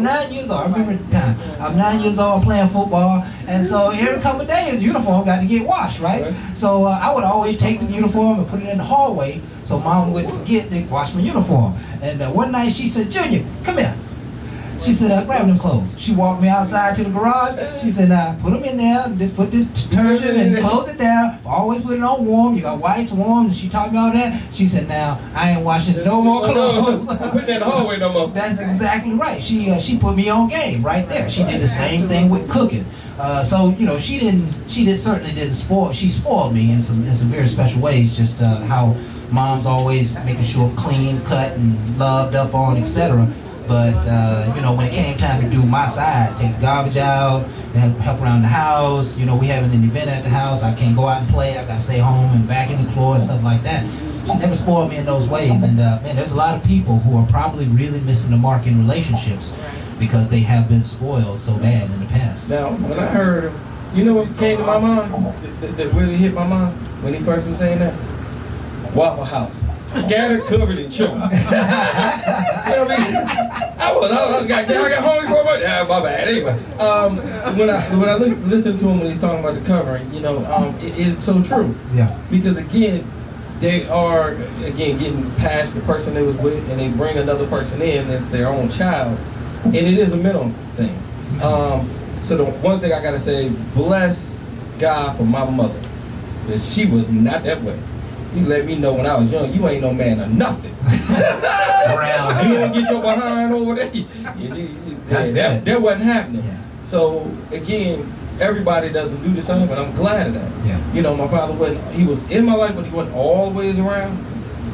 9 years old. I remember the time. I'm 9 years old, I'm playing football. And so every couple of days, the uniform got to get washed, right? So I would always take the uniform and put it in the hallway so Mom wouldn't forget to wash my uniform. And one night she said, Junior, come here. She said, grab them clothes. She walked me outside to the garage. She said, put them in there, and just put the detergent and close it down. Always put it on warm. You got whites warm. And she taught me all that. She said, now, I ain't washing no more clothes. Put that in the hallway no more. That's exactly right. She put me on game right there. She did the same thing with cooking. So, she certainly didn't spoil. She spoiled me in some very special ways, just how Mom's always making sure clean, cut, and loved up on, etc. But, when it came time to do my side, take the garbage out, and help around the house, we having an event at the house, I can't go out and play, I got to stay home and vacuum the floor and stuff like that. She never spoiled me in those ways. And, man, there's a lot of people who are probably really missing the mark in relationships because they have been spoiled so bad in the past. Now, when I heard him, what came to my mind, that really hit my mind when he first was saying that? Waffle House. Scattered, covered, and choked. You know what I mean? I got hungry for my bad. Anyway, when I listen to him when he's talking about the covering, it's so true. Yeah. Because again, they are getting past the person they was with, and they bring another person in that's their own child, and it is a minimum thing. So the one thing I gotta say, bless God for my mother, because she was not that way. You let me know when I was young, you ain't no man or nothing. Around you don't get your behind over there. That wasn't happening. Yeah. So again, everybody doesn't do the same, but I'm glad of that. Yeah. My father he was in my life, but he wasn't always around.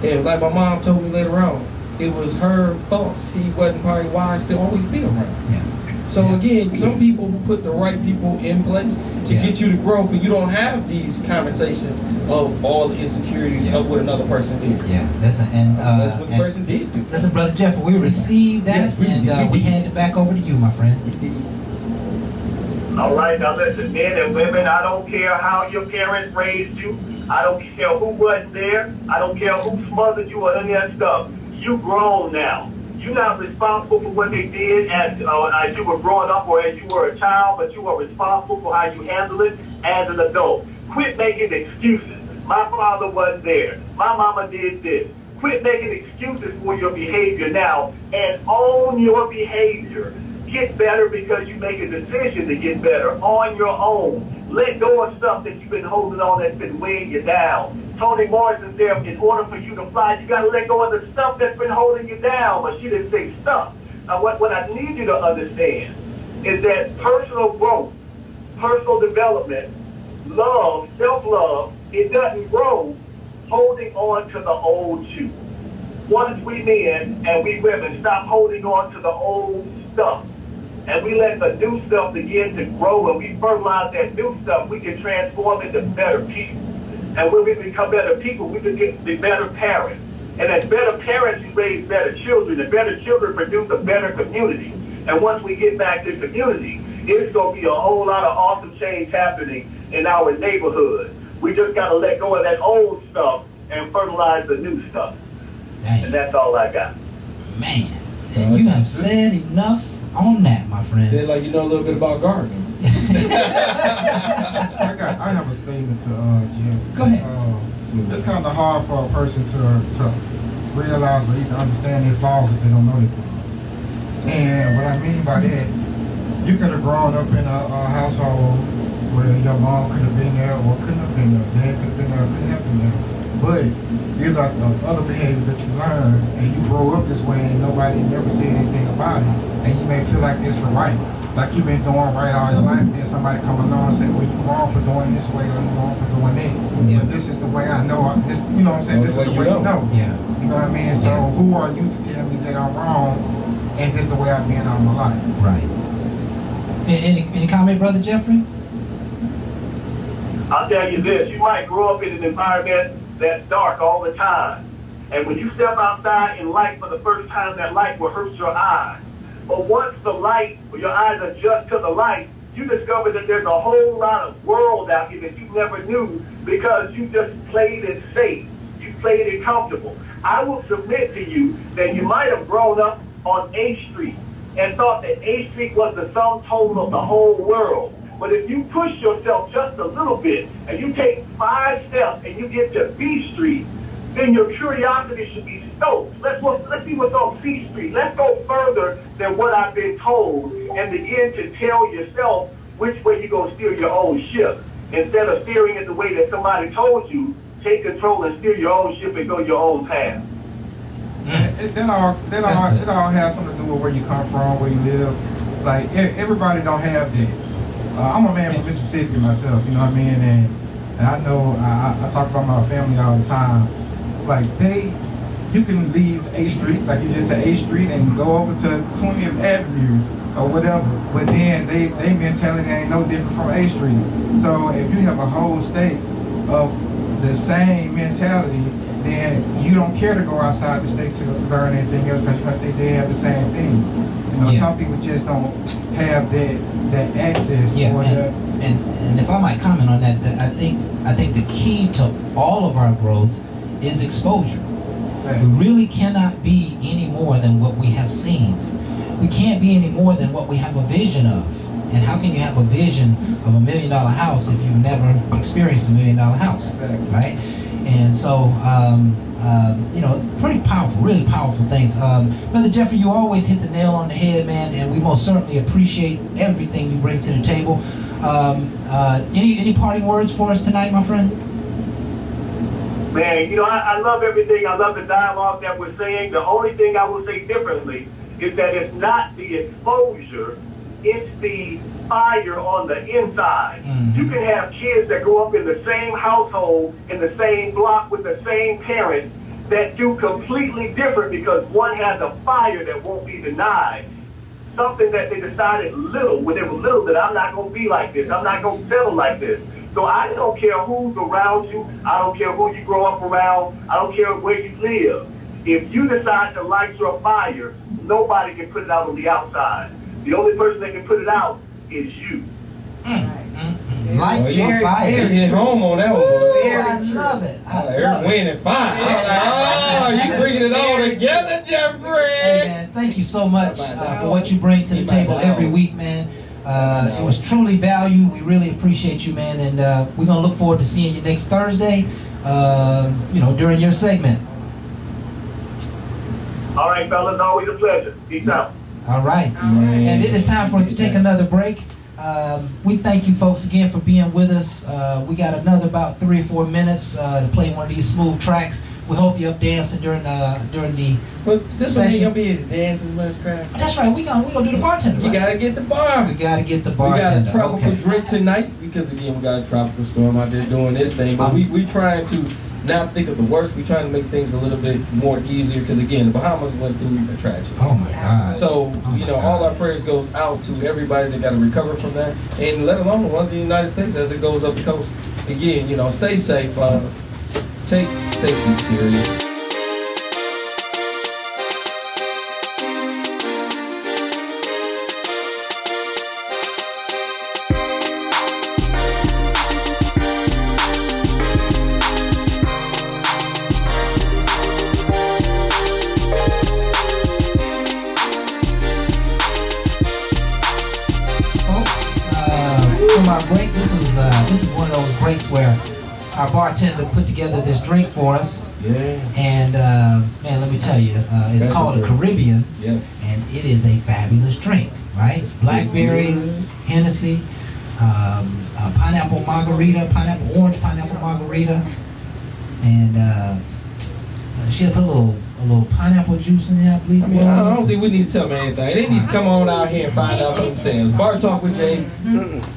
And like my mom told me later on, it was her thoughts. He wasn't probably wise to always be around. Yeah. So again, some people will put the right people in place to get you to grow, for you don't have these conversations of all the insecurities of what another person did. Yeah, that's what the person did do. Listen, Brother Jeff, we received that, we hand it back over to you, my friend. All right, now listen, men and women, I don't care how your parents raised you. I don't care who wasn't there. I don't care who smothered you or any of that stuff. You grown now. You're not responsible for what they did as you were growing up or as you were a child, but you are responsible for how you handle it as an adult. Quit making excuses. My father wasn't there. My mama did this. Quit making excuses for your behavior now and own your behavior. Get better because you make a decision to get better on your own. Let go of stuff that you've been holding on that's been weighing you down. Toni Morrison said, in order for you to fly, you got to let go of the stuff that's been holding you down. But she didn't say stuff. Now, what I need you to understand is that personal growth, personal development, love, self-love, it doesn't grow holding on to the old you. Once we men and we women stop holding on to the old stuff, and we let the new stuff begin to grow, and we fertilize that new stuff, we can transform into better people. And when we become better people, we can be better parents. And as better parents, you raise better children, and better children produce a better community. And once we get back to community, it's going to be a whole lot of awesome change happening in our neighborhood. We just got to let go of that old stuff and fertilize the new stuff. Dang. And that's all I got. Man, and you have said enough on that, my friend. Say like you know a little bit about gardening. I have a statement to Jim. Go ahead. It's kind of hard for a person to realize or even understand their flaws if they don't know their flaws. And what I mean by that, you could have grown up in a household where your mom could have been there or couldn't have been there. Dad could have been there or couldn't have been there. But these are the other behaviors that you learn, and you grow up this way and nobody never said anything about it, and you may feel like it's the right. like you've been doing right all your life, then somebody come along and say, well, you're wrong for doing this way or you're wrong for doing that. Yeah. But this is the way I know. This, you know what I'm saying? This is the way you know. Yeah. You know what I mean? So who are you to tell me that I'm wrong and this is the way I've been all my life? Right. Any comment, Brother Jeffrey? I'll tell you this, you might grow up in an environment that's dark all the time. And when you step outside in light for the first time, that light will hurt your eyes. But once the light, or your eyes adjust to the light, you discover that there's a whole lot of world out here that you never knew because you just played it safe. You played it comfortable. I will submit to you that you might have grown up on A Street and thought that A Street was the sum total of the whole world. But if you push yourself just a little bit and you take 5 steps and you get to B Street, then your curiosity should be stoked. Let's see what's on C Street. Let's go further than what I've been told and begin to tell yourself which way you're going to steer your own ship. Instead of steering it the way that somebody told you, take control and steer your own ship and go your own path. That all has something to do with where you come from, where you live. Like, everybody don't have that. I'm a man from Mississippi myself, you know what I mean? And I know, I talk about my family all the time. Like, you can leave A Street, like you just said, A Street, and go over to 20th Avenue or whatever. But then they mentality ain't no different from A Street. So if you have a whole state of the same mentality, then you don't care to go outside the state to learn anything else because you think they have the same thing. You know, some people just don't have that access. Yeah, and if I might comment on that, I think the key to all of our growth is exposure. Right. We really cannot be any more than what we have seen. We can't be any more than what we have a vision of. And how can you have a vision of $1 million house if you've never experienced $1 million house, exactly. Right? And so, pretty powerful, really powerful things. Brother Jeffrey, you always hit the nail on the head, man, and we most certainly appreciate everything you bring to the table. Any parting words for us tonight, my friend? Man, I love everything. I love the dialogue that we're saying. The only thing I will say differently is that it's not the exposure, it's the fire on the inside. Mm-hmm. You can have kids that grow up in the same household, in the same block with the same parents that do completely different because one has a fire that won't be denied. Something that they decided when they were little, that I'm not going to be like this. I'm not going to settle like this. So I don't care who's around you. I don't care who you grow up around. I don't care where you live. If you decide to light your fire, nobody can put it out on the outside. The only person that can put it out is you. Light your fire. You hit home on that one. I love it. Earth, Wind, and Fire. You bringing it all together, Jeffrey. Hey, man, thank you so much for what you bring to the table every week, man. It was truly valued. We really appreciate you, man, and we're gonna look forward to seeing you next Thursday. During your segment. All right, fellas, always a pleasure. Peace out. All right. And it is time for us to take another break. We thank you folks again for being with us. We got another about 3 or 4 minutes to play one of these smooth tracks. We hope you're up dancing during the But this one ain't gonna be able to dance as much, crap. That's right. We gonna do the bartender. You gotta get the bar. We gotta get the bartender. We got a tropical drink tonight because again we got a tropical storm out there doing this thing. But we trying to not think of the worst. We trying to make things a little bit more easier because again the Bahamas went through a tragedy. Oh my God. So all our prayers goes out to everybody that got to recover from that, and let alone the ones in the United States as it goes up the coast. Again, stay safe. Take safety serious. My break. This is one of those breaks where our bartender put together this drink for us. Yeah. And man, let me tell you, it's called a Caribbean. Yes. And it is a fabulous drink, right? Blackberries, Hennessy, pineapple orange pineapple margarita, and she'll put a little a little pineapple juice in there, I believe. I mean, I don't think we need to tell them anything. They need to come on out here and find out for themselves. Bar Talk with Jay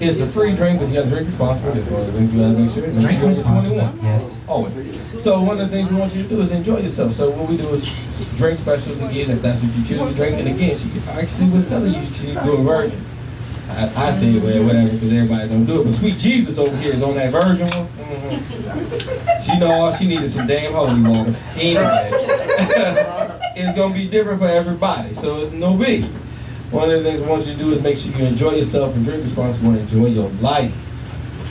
is a free drink, but you got to drink responsibly. That's one of the things you got to make sure. Drink responsibly. Yes. Always. So one of the things we want you to do is enjoy yourself. So what we do is drink specials again, if that's what you choose to drink. And again, she actually was telling you she do a virgin. I say, well, whatever, because everybody don't do it. But Sweet Jesus over here is on that virgin one. Mm-hmm. She know all she needed some damn holy water. Anyway, it's going to be different for everybody, so it's no big. One of the things I want you to do is make sure you enjoy yourself and drink responsibly and enjoy your life.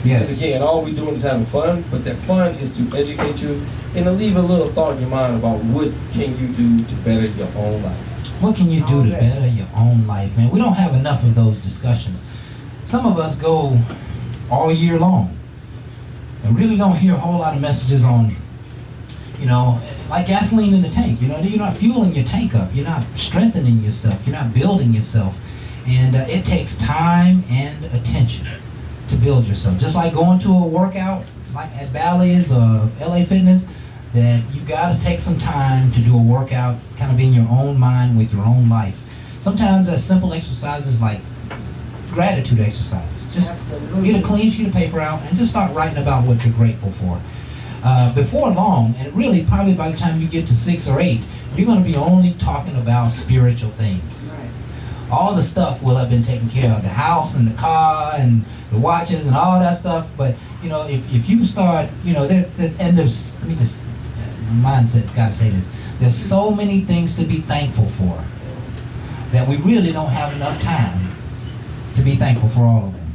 Yes. Because again, all we're doing is having fun, but that fun is to educate you and to leave a little thought in your mind about what can you do to better your own life. What can you do to better your own life, man? We don't have enough of those discussions. Some of us go all year long and really don't hear a whole lot of messages on, like gasoline in the tank. You're not fueling your tank up. You're not strengthening yourself. You're not building yourself. And it takes time and attention to build yourself. Just like going to a workout, like at Bally's or LA Fitness, that you gotta take some time to do a workout, kind of in your own mind with your own life. Sometimes as simple exercises like gratitude exercises. Just get a clean sheet of paper out and just start writing about what you're grateful for. Before long, and really probably by the time you get to 6 or 8, you're gonna be only talking about spiritual things. All the stuff will have been taken care of, the house and the car and the watches and all that stuff. But if you start, my mindset's got to say this. There's so many things to be thankful for that we really don't have enough time to be thankful for all of them.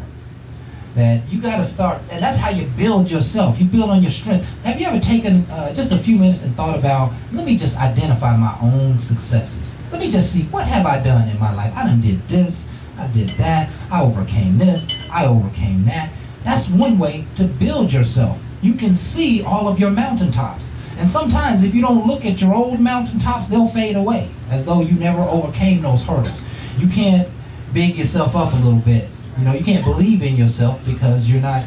That you got to start, and that's how you build yourself. You build on your strength. Have you ever taken just a few minutes and thought about, let me just identify my own successes. Let me just see, what have I done in my life? I done did this, I did that, I overcame this, I overcame that. That's one way to build yourself. You can see all of your mountaintops. And sometimes if you don't look at your old mountaintops, they'll fade away as though you never overcame those hurdles. You can't big yourself up a little bit. You can't believe in yourself because you're not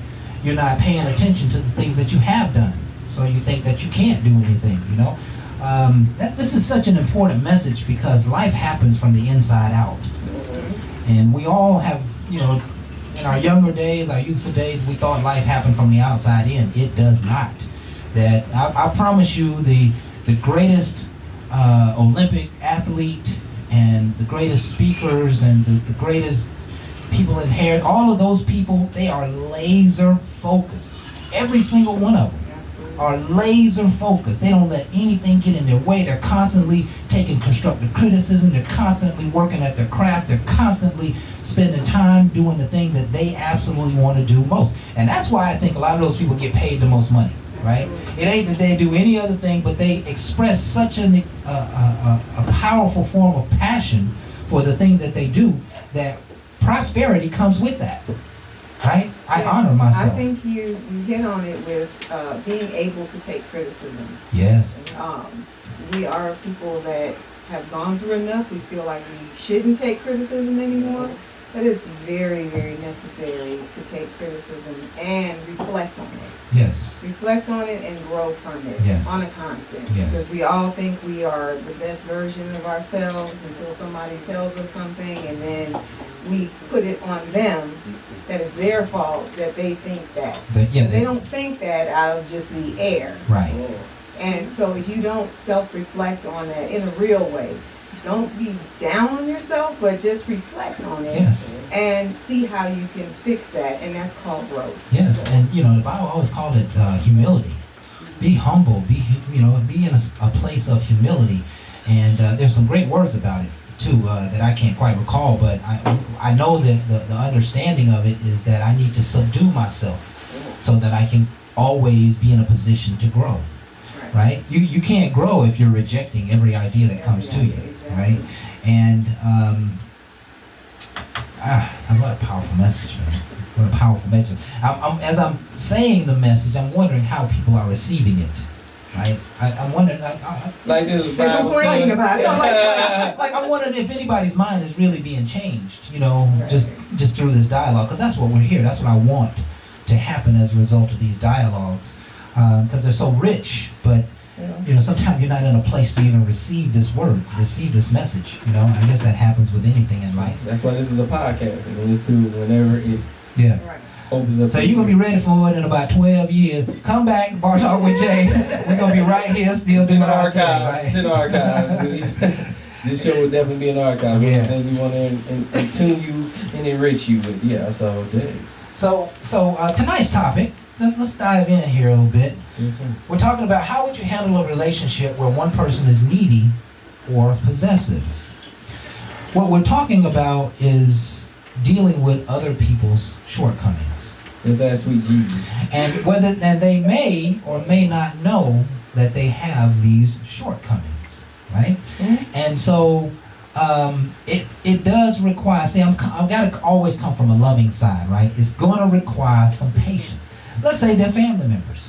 paying attention to the things that you have done. So you think that you can't do anything, This is such an important message because life happens from the inside out. And we all have, in our younger days, our youthful days, we thought life happened from the outside in. It does not. That I promise you, the greatest Olympic athlete and the greatest speakers and the greatest people in hair, all of those people, they are laser focused. Every single one of them are laser focused. They don't let anything get in their way. They're constantly taking constructive criticism. They're constantly working at their craft. They're constantly spending time doing the thing that they absolutely want to do most. And that's why I think a lot of those people get paid the most money, right? It ain't that they do any other thing, but they express such a powerful form of passion for the thing that they do that prosperity comes with that. Right? I honor myself. I think you hit on it with being able to take criticism. Yes. We are people that have gone through enough. We feel like we shouldn't take criticism anymore. But it's very, very necessary to take criticism and reflect on it. Yes. Reflect on it and grow from it. Yes. On a constant. Yes. Because we all think we are the best version of ourselves until somebody tells us something and then we put it on them that it's their fault that they think that. They don't think that out of just the air. Right. And so if you don't self-reflect on that in a real way, don't be down on yourself, but just reflect on it. Yes. And see how you can fix that, and that's called growth. Yes, and the Bible always called it humility. Be humble. Be in a place of humility. And there's some great words about it too that I can't quite recall, but I know that the understanding of it is that I need to subdue myself so that I can always be in a position to grow. Right? You can't grow if you're rejecting every idea that comes to you. Right? And what a powerful message, man. What a powerful message. As I'm saying the message, I'm wondering how people are receiving it. Right? I'm wondering, like this. They're complaining about it. Like I'm wondering if anybody's mind is really being changed, just through this dialogue, because that's what we're here. That's what I want to happen as a result of these dialogues, because they're so rich. But sometimes you're not in a place to even receive this word, receive this message. I guess that happens with anything in life. That's why this is a podcast. And it's too whenever it opens up. So you're going to be ready for it in about 12 years. Come back, Bar Talk with Jay. We're going to be right here still doing our archive. Right? It's in the archive. This show will definitely be an archive. Yeah. Things we want to tune you and enrich you with. Yeah, so tonight's topic, let's dive in here a little bit. Mm-hmm. We're talking about how would you handle a relationship where one person is needy or possessive. What we're talking about is dealing with other people's shortcomings. Is that sweet Jesus? And they may or may not know that they have these shortcomings. Right? Mm-hmm. And so it does require, I've got to always come from a loving side, right? It's going to require some patience. Let's say they're family members.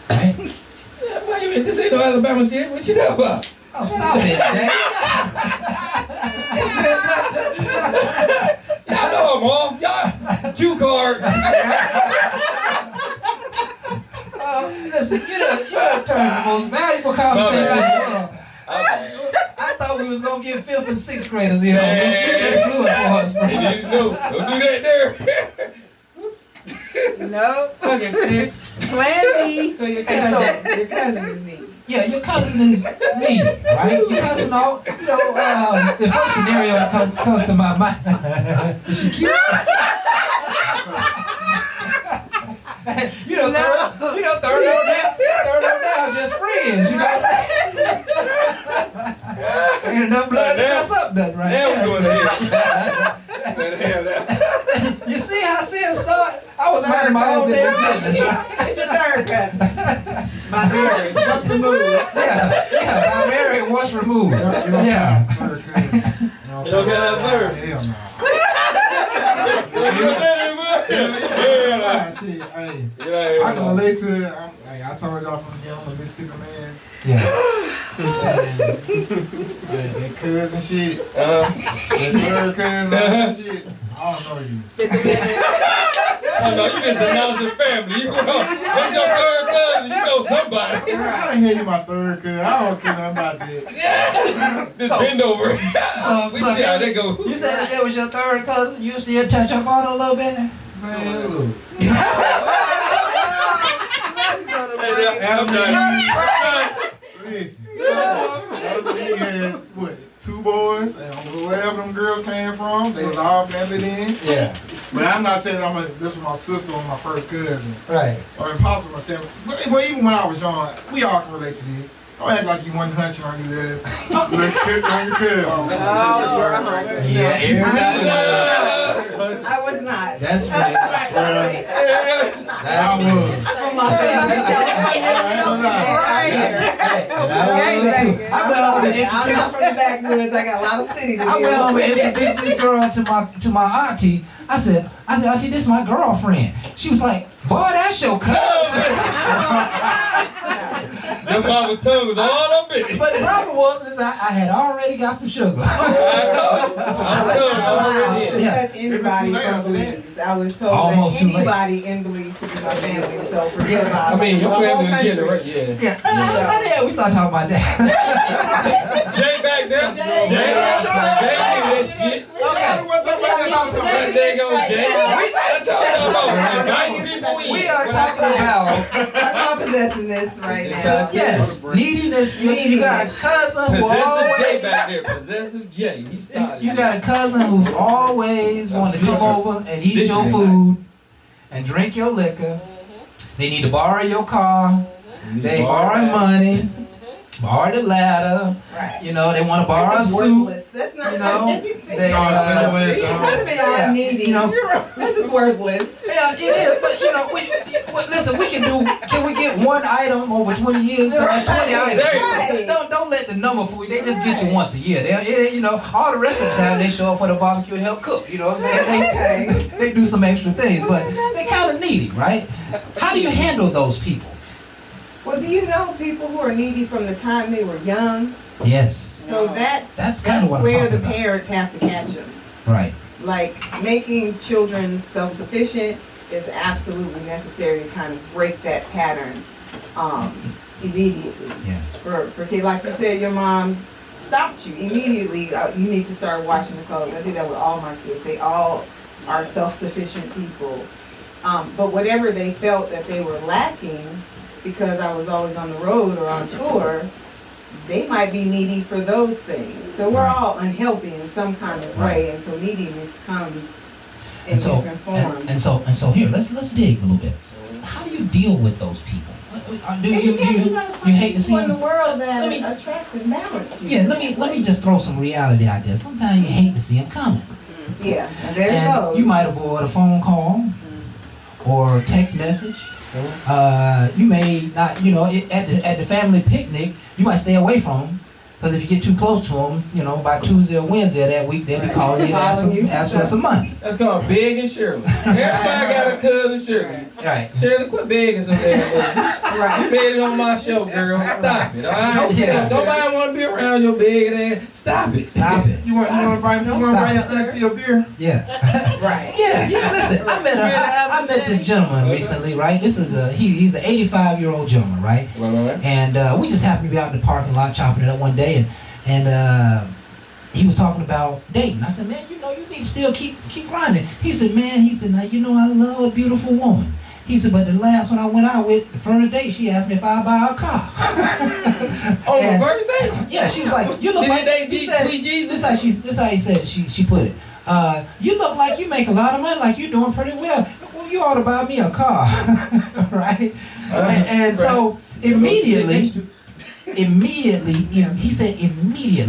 Right? Yeah, wait a minute, this ain't no Alabama shit. What you talking about? Oh, stop it, Jay. Y'all know I'm off. Y'all, cue card. Listen, you done turned the most valuable conversation in the world. I thought we was going to get 5th and 6th graders in on this. You just blew it for us, bro. No, don't do that there. No. Fucking bitch. Plan B. So your cousin is needy. Yeah, your cousin is needy, right? Your cousin, the first scenario that comes to my mind. Is she cute? Third on down, just friends, Ain't enough blood to mess up nothing, right? Now we're going to hell. You see how sin started? I was minding my own damn business, right? It's your third cousin. By marriage, once removed. Yeah, by marriage, once removed. Yeah. You don't get that third? Hell no. I can relate to it. I told y'all from the I'm a Mississippi man. Yeah. That cousin shit. That third cousin shit. I don't know you. Oh no, you just denouncing family. You know, that's your third cousin. You know somebody. I ain't hear you my third cousin. I don't care nothing about that. Just bend over. We see how they go. You said that was your third cousin. You still touch up on it a little bit? Man, look. Listen. He had, 2 boys, and wherever them girls came from, they was all blended in. Yeah. But I'm not saying this was my sister or my first cousin. Right. Or impossible my seventh. But even when I was young, we all can relate to this. Don't act like you wasn't hunching on your leg. On your cousin. I was not. That's right. I was. From my family. I'm not from the backwoods. I got a lot of cities. I went home and introduced this girl to my auntie. I said, auntie, this is my girlfriend. She was like, boy, that's your cousin. This mama tongue was all up in it. But the problem was I had already got some sugar. I told you. I was not allowed to touch anybody from Belize. I was told Almost that anybody in Belize could be my family, so forget about it. I mean, your family was getting it right, Yeah, we started talking about that. Jay back there. Jay that shit. There you go, Jay. That's all about inviting people in. We are talking about possessiveness right now. So, yes, neediness. You got a cousin who Possessive Jay always. back there. Possessive Jay. He started. You got a cousin who's always wanting to come over and eat your food and drink your liquor. They need to borrow your car. They borrow money. Borrow the ladder. Right. They want to borrow a suit. That's not anything. That's just worthless. Yeah, it is. But listen, can we get one item over 20 years? 20 items. Right. Don't let the number fool you. They just get you once a year. All the rest of the time they show up for the barbecue and help cook. You know what I'm saying? They do some extra things, but they kind of needy, right? How do you handle those people? Well, do you know people who are needy from the time they were young? Yes. So that's kind of what where I'm the talking parents have to catch them. Right. Like making children self-sufficient is absolutely necessary to kind of break that pattern. immediately. Yes. For kids, like you said, your mom stopped you immediately. You need to start washing the clothes. I did that with all my kids. They all are self-sufficient people. But whatever they felt that they were lacking, because I was always on the road or on tour, they might be needy for those things. So we're all unhealthy in some kind of way, and so neediness comes in different forms. And so here, let's dig a little bit. How do you deal with those people? Do you hate to see people in the them? world that attract and balance you? Yeah, let me just throw some reality out there. Sometimes you hate to see them coming. Yeah, and there it goes. You might avoid a phone call or text message. You may not, at the family picnic, you might stay away from them. Because if you get too close to them, by Tuesday or Wednesday of that week, they'll be calling you to ask for some money. That's called begging Shirley. Everybody got a cousin Shirley. Right. Shirley, quit begging some damn money. You begging on my show, girl. Stop it, all right? Yeah. Nobody want to be around your begging ass. Stop it. Stop it. You want to buy your sexy a beer? Yeah. Right. Yeah. Listen, I met this gentleman recently, right? This is he's an 85-year-old gentleman, right? And we just happened to be out in the parking lot chopping it up one day, and he was talking about dating. I said, man, you need to still keep grinding. He said, now I love a beautiful woman. He said, but the last one I went out with, the first date, she asked me if I'd buy her a car. On the first date? Yeah, she was like, you look like, he said, sweet Jesus? This how he said, she put it. You look like you make a lot of money, like you're doing pretty well. Well, you ought to buy me a car, right? And so immediately,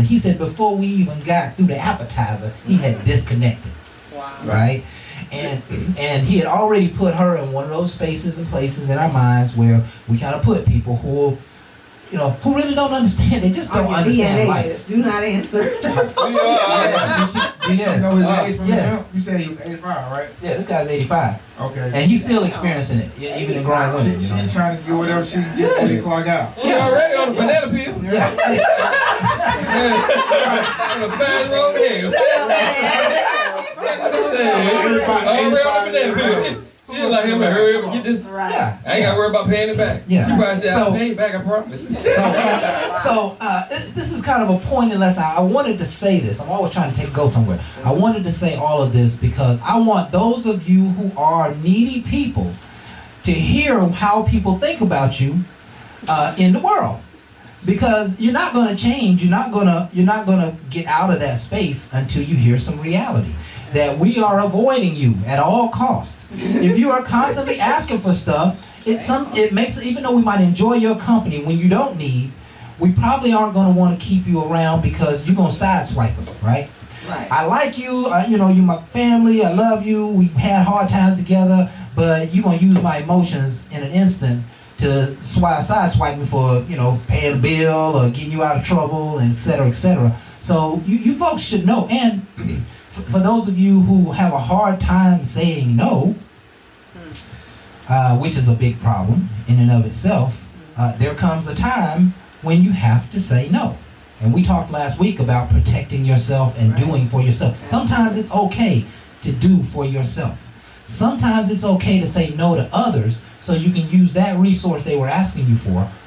he said before we even got through the appetizer, he had disconnected. Wow. Right? And he had already put her in one of those spaces and places in our minds where we kind of put people who really don't understand. They just don't understand life. Do not answer. You said he was 85, right? Yeah, this guy's 85. Okay. And he's still experiencing it, even in grown women. She's trying to get whatever she can get before you clock out. He already on the banana peel. Yeah. On the fast road to already on the banana peel. She was like, I'm gonna hurry up and get this. Right. I ain't gotta worry about paying it back. Yeah. She probably said, I'll pay it back, I promise. So this is kind of a pointed lesson. I wanted to say this. I'm always trying to go somewhere. I wanted to say all of this because I want those of you who are needy people to hear how people think about you in the world. Because you're not going to change. You're not going to get out of that space until you hear some reality. That we are avoiding you at all costs. If you are constantly asking for stuff, it makes, even though we might enjoy your company when you don't need, we probably aren't going to want to keep you around because you're going to sideswipe us, right? Right. I like you, you're my family, I love you, we've had hard times together, but you're going to use my emotions in an instant to sideswipe me for, paying a bill or getting you out of trouble, and et cetera, et cetera. So you folks should know. And for those of you who have a hard time saying no, which is a big problem in and of itself, there comes a time when you have to say no. And we talked last week about protecting yourself and doing for yourself. Sometimes it's okay to do for yourself. Sometimes it's okay to say no to others so you can use that resource they were asking you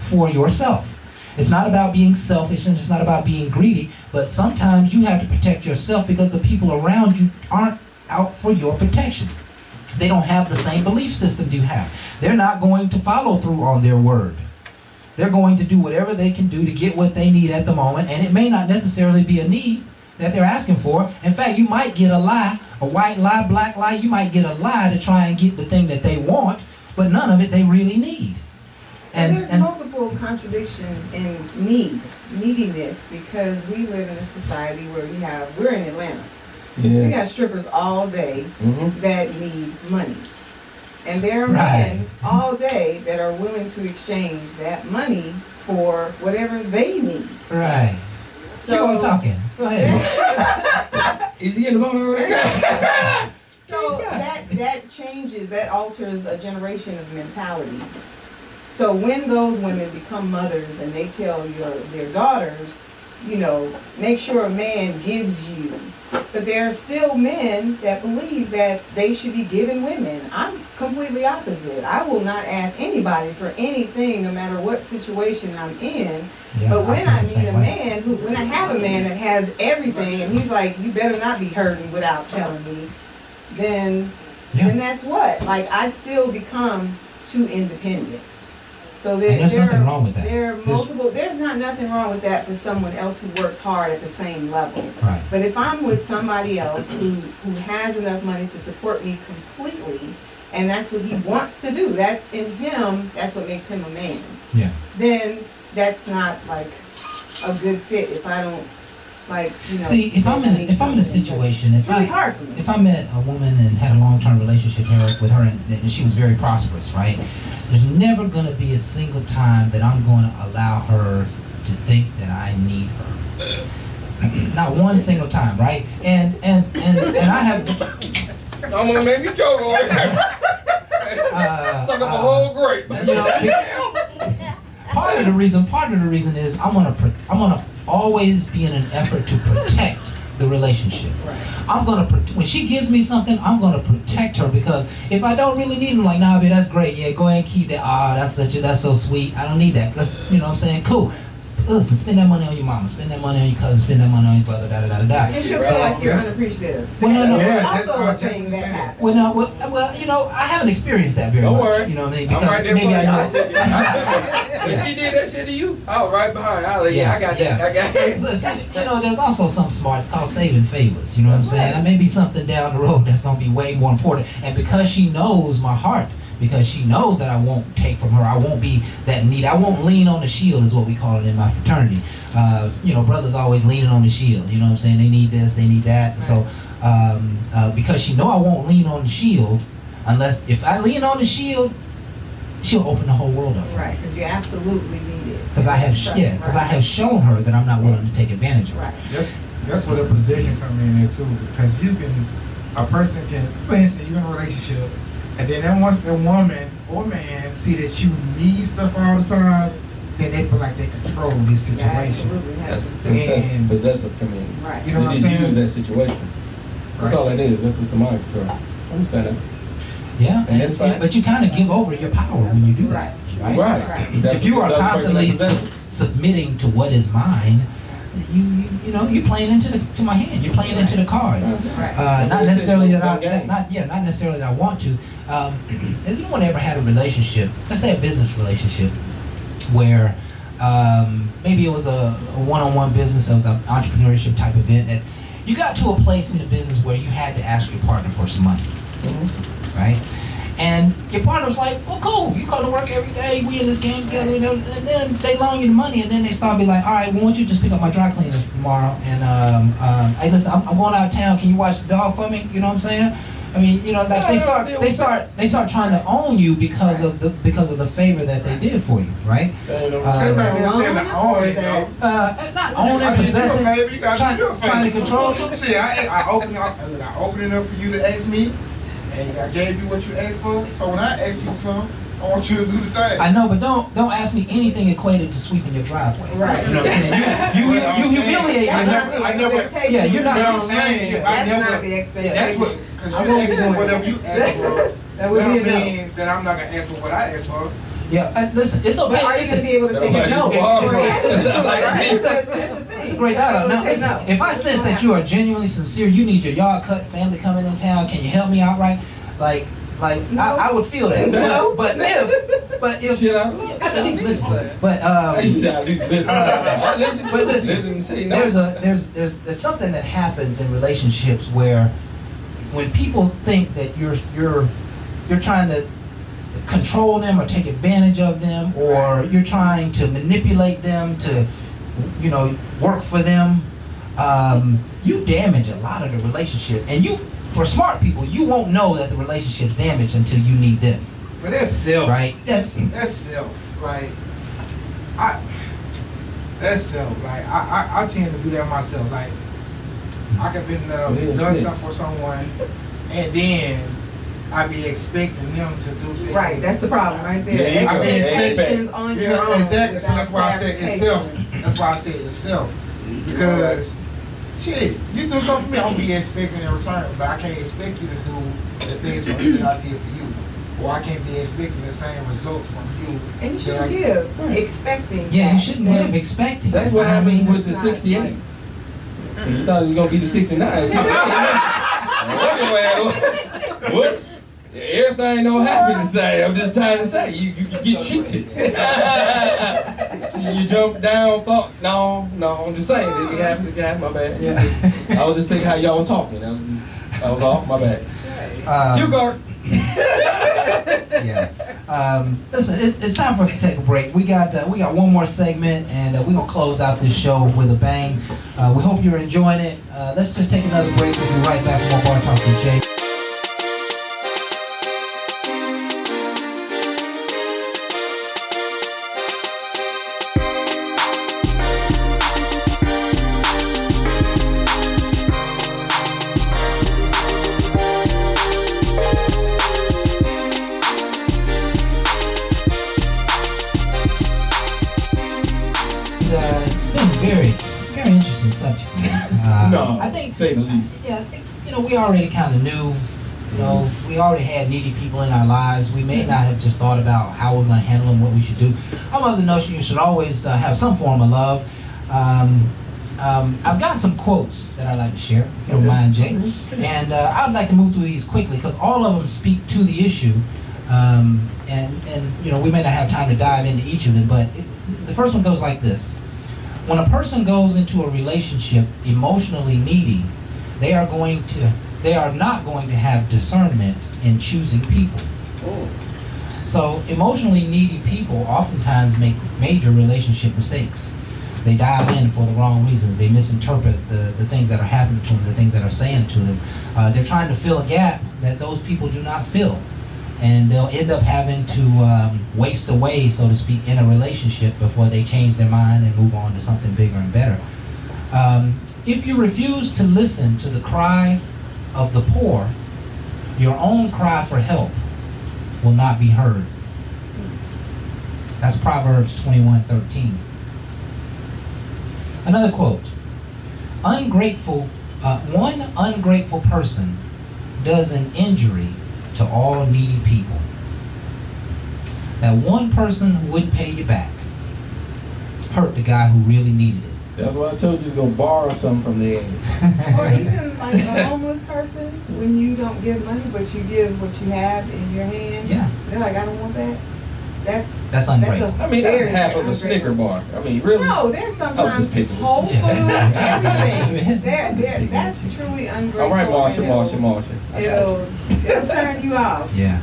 for yourself. It's not about being selfish and it's not about being greedy, but sometimes you have to protect yourself because the people around you aren't out for your protection. They don't have the same belief system you have. They're not going to follow through on their word. They're going to do whatever they can do to get what they need at the moment, and it may not necessarily be a need that they're asking for. In fact, you might get a lie, a white lie, black lie. You might get a lie to try and get the thing that they want, but none of it they really need. There's multiple contradictions in neediness, because we live in a society where we're in Atlanta. Yeah. We got strippers all day that need money. And there are men all day that are willing to exchange that money for whatever they need. Right. So I'm talking. Go ahead. Is he in the moment over there? So that changes, that alters a generation of mentalities. So when those women become mothers and they tell their daughters, make sure a man gives you. But there are still men that believe that they should be giving women. I'm completely opposite. I will not ask anybody for anything, no matter what situation I'm in. Yeah, but when I meet a way. man when I have a man that has everything, and he's like, you better not be hurting without telling me, then that's what. Like, I still become too independent. So there's nothing wrong with that. There are multiple. There's not nothing wrong with that for someone else who works hard at the same level. Right. But if I'm with somebody else who has enough money to support me completely, and that's what he wants to do, that's in him, that's what makes him a man. Yeah. Then that's not like a good fit if I don't, like, you know. See, if I'm in a situation, it's really hard for me. If I met a woman and had a long-term relationship with her and she was very prosperous, right? There's never going to be a single time that I'm going to allow her to think that I need her. Not one single time, right? And I have. I'm gonna make you joke over there. Suck up a whole grape. You know, part of the reason is I'm gonna always be in an effort to protect the relationship. Right. I'm gonna when she gives me something, I'm gonna protect her, because if I don't really need them, like, nah, babe, that's great. Yeah, go ahead and keep that. That's so sweet. I don't need that. Let's, you know what I'm saying? Cool. Listen, spend that money on your mama, spend that money on your cousin, spend that money on your brother, And she'll feel like you're unappreciative. Well, no. That's also a thing that happens. Well, you know, I haven't experienced that very much. Worry. You know what I mean? I'm right there maybe I know. I'll take it. When she did that shit to you, I was right behind her. I got that. Listen, you know, there's also something smart. It's called saving favors. You know what I'm saying? That may be something down the road that's going to be way more important. And because she knows my heart, because she knows that I won't take from her, I won't be that needy. I won't lean on the shield, is what we call it in my fraternity. You know, brothers always leaning on the shield. You know what I'm saying? They need this, they need that. Right. So because she know I won't lean on the shield, unless if I lean on the shield, she'll open the whole world up. Right, because you absolutely need it. Because I have shown her that I'm not willing to take advantage of her. Right. That's where the position comes in there too, because a person can, for instance, you're in a relationship, and then once the woman or man see that you need stuff all the time, then they feel like they control this situation. That's possessive community. Right. You know what I'm saying? Use that situation. That's all it is. That's just a mind control. I understand that. Yeah, and that's fine. But you kind of give over your power when you do that. Right. If you are constantly submitting to what is mine, you know, you're playing into my hand. You're playing into the cards. Not necessarily that I want to. Has anyone ever had a relationship? Let's say a business relationship where maybe it was a one-on-one business. It was an entrepreneurship type event. That you got to a place in the business where you had to ask your partner for some money, right? And your partner was like, "Oh, cool. You go to work every day. We in this game together." And then they loan you the money, and then they start being like, "All right, well, why don't you just pick up my dry cleaners tomorrow? And hey, listen, I'm going out of town. Can you watch the dog for me?" You know what I'm saying? I mean, you know, like they start trying to own you because of the favor that they did for you, right? Not owning, possessing, trying to control you. See, I open it up for you to ask me, and I gave you what you asked for. So when I ask you something, I want you to do the same. I know, but don't ask me anything equated to sweeping your driveway. Right. You know what I'm saying? You humiliate me. I never. Yeah, you're not. I'm saying That's not the expectation. That's what. Because you ask for whatever you ask for. That would mean that I'm not gonna ask for what I asked for. Yeah, listen, it's okay. But are you going to be able to take it? No. It's a great dialogue. Now, listen, if I sense that you are genuinely sincere, you need your yard cut, family coming in town, can you help me out, right? No. I would feel that. No. But if Should I? at least listen to it. But at least listen. But listen, say no. There's something that happens in relationships where when people think that you're trying to control them or take advantage of them, or you're trying to manipulate them to, you know, work for them, you damage a lot of the relationship. And for smart people, you won't know that the relationship's damaged until you need them. But that's self, right? That's self. Like that's self. Like I tend to do that myself. Like I could been done something for someone, and then I be expecting them to do things. Right, that's the problem right there. I be expectations on your own. Exactly. So that's why I said it's self. That's why I said it's self. Because shit, you do something for me, I'm gonna be expecting in return, but I can't expect you to do the things that I did for you. I can't be expecting the same results from you. And you shouldn't give expecting. Yeah, that. you shouldn't give expecting. That's what happened with the 68. You thought it was gonna be the 69. Whoops. Everything don't happen the same. I'm just trying to say, you get cheated. You jump down, thought, no, I'm just saying, it happened, my bad. Yeah. I was just thinking how y'all was talking. I was off, my bad. You guard. Yeah. Listen, it's time for us to take a break. We got one more segment, and we're gonna close out this show with a bang. We hope you're enjoying it. Let's just take another break. We'll be right back for more Bar Talk with Jay. Very interesting subject. I think, say the least. Yeah, I think, we already kind of knew, we already had needy people in our lives. We may not have just thought about how we're going to handle them, what we should do. I'm of the notion you should always have some form of love. I've got some quotes that I'd like to share, if you don't mind, Jay. And I'd like to move through these quickly because all of them speak to the issue. And we may not have time to dive into each of them, but the first one goes like this. When a person goes into a relationship emotionally needy, they are not going to have discernment in choosing people. So emotionally needy people oftentimes make major relationship mistakes. They dive in for the wrong reasons. They misinterpret the things that are happening to them, the things that are saying to them. They're trying to fill a gap that those people do not fill. And they'll end up having to waste away, so to speak, in a relationship before they change their mind and move on to something bigger and better. If you refuse to listen to the cry of the poor, your own cry for help will not be heard. That's Proverbs 21:13. Another quote. One ungrateful person does an injury to all needy people. That one person who wouldn't pay you back hurt the guy who really needed it. That's why I told you to go borrow something from the end. Or even like a homeless person, when you don't give money, but you give what you have in your hand. Yeah. They're like, I don't want that. That's ungrateful. That's half of a Snicker bar. Really? No, there's sometimes Whole Foods, everything. That's truly ungrateful. All right, Marsha. It'll turn you off. Yeah.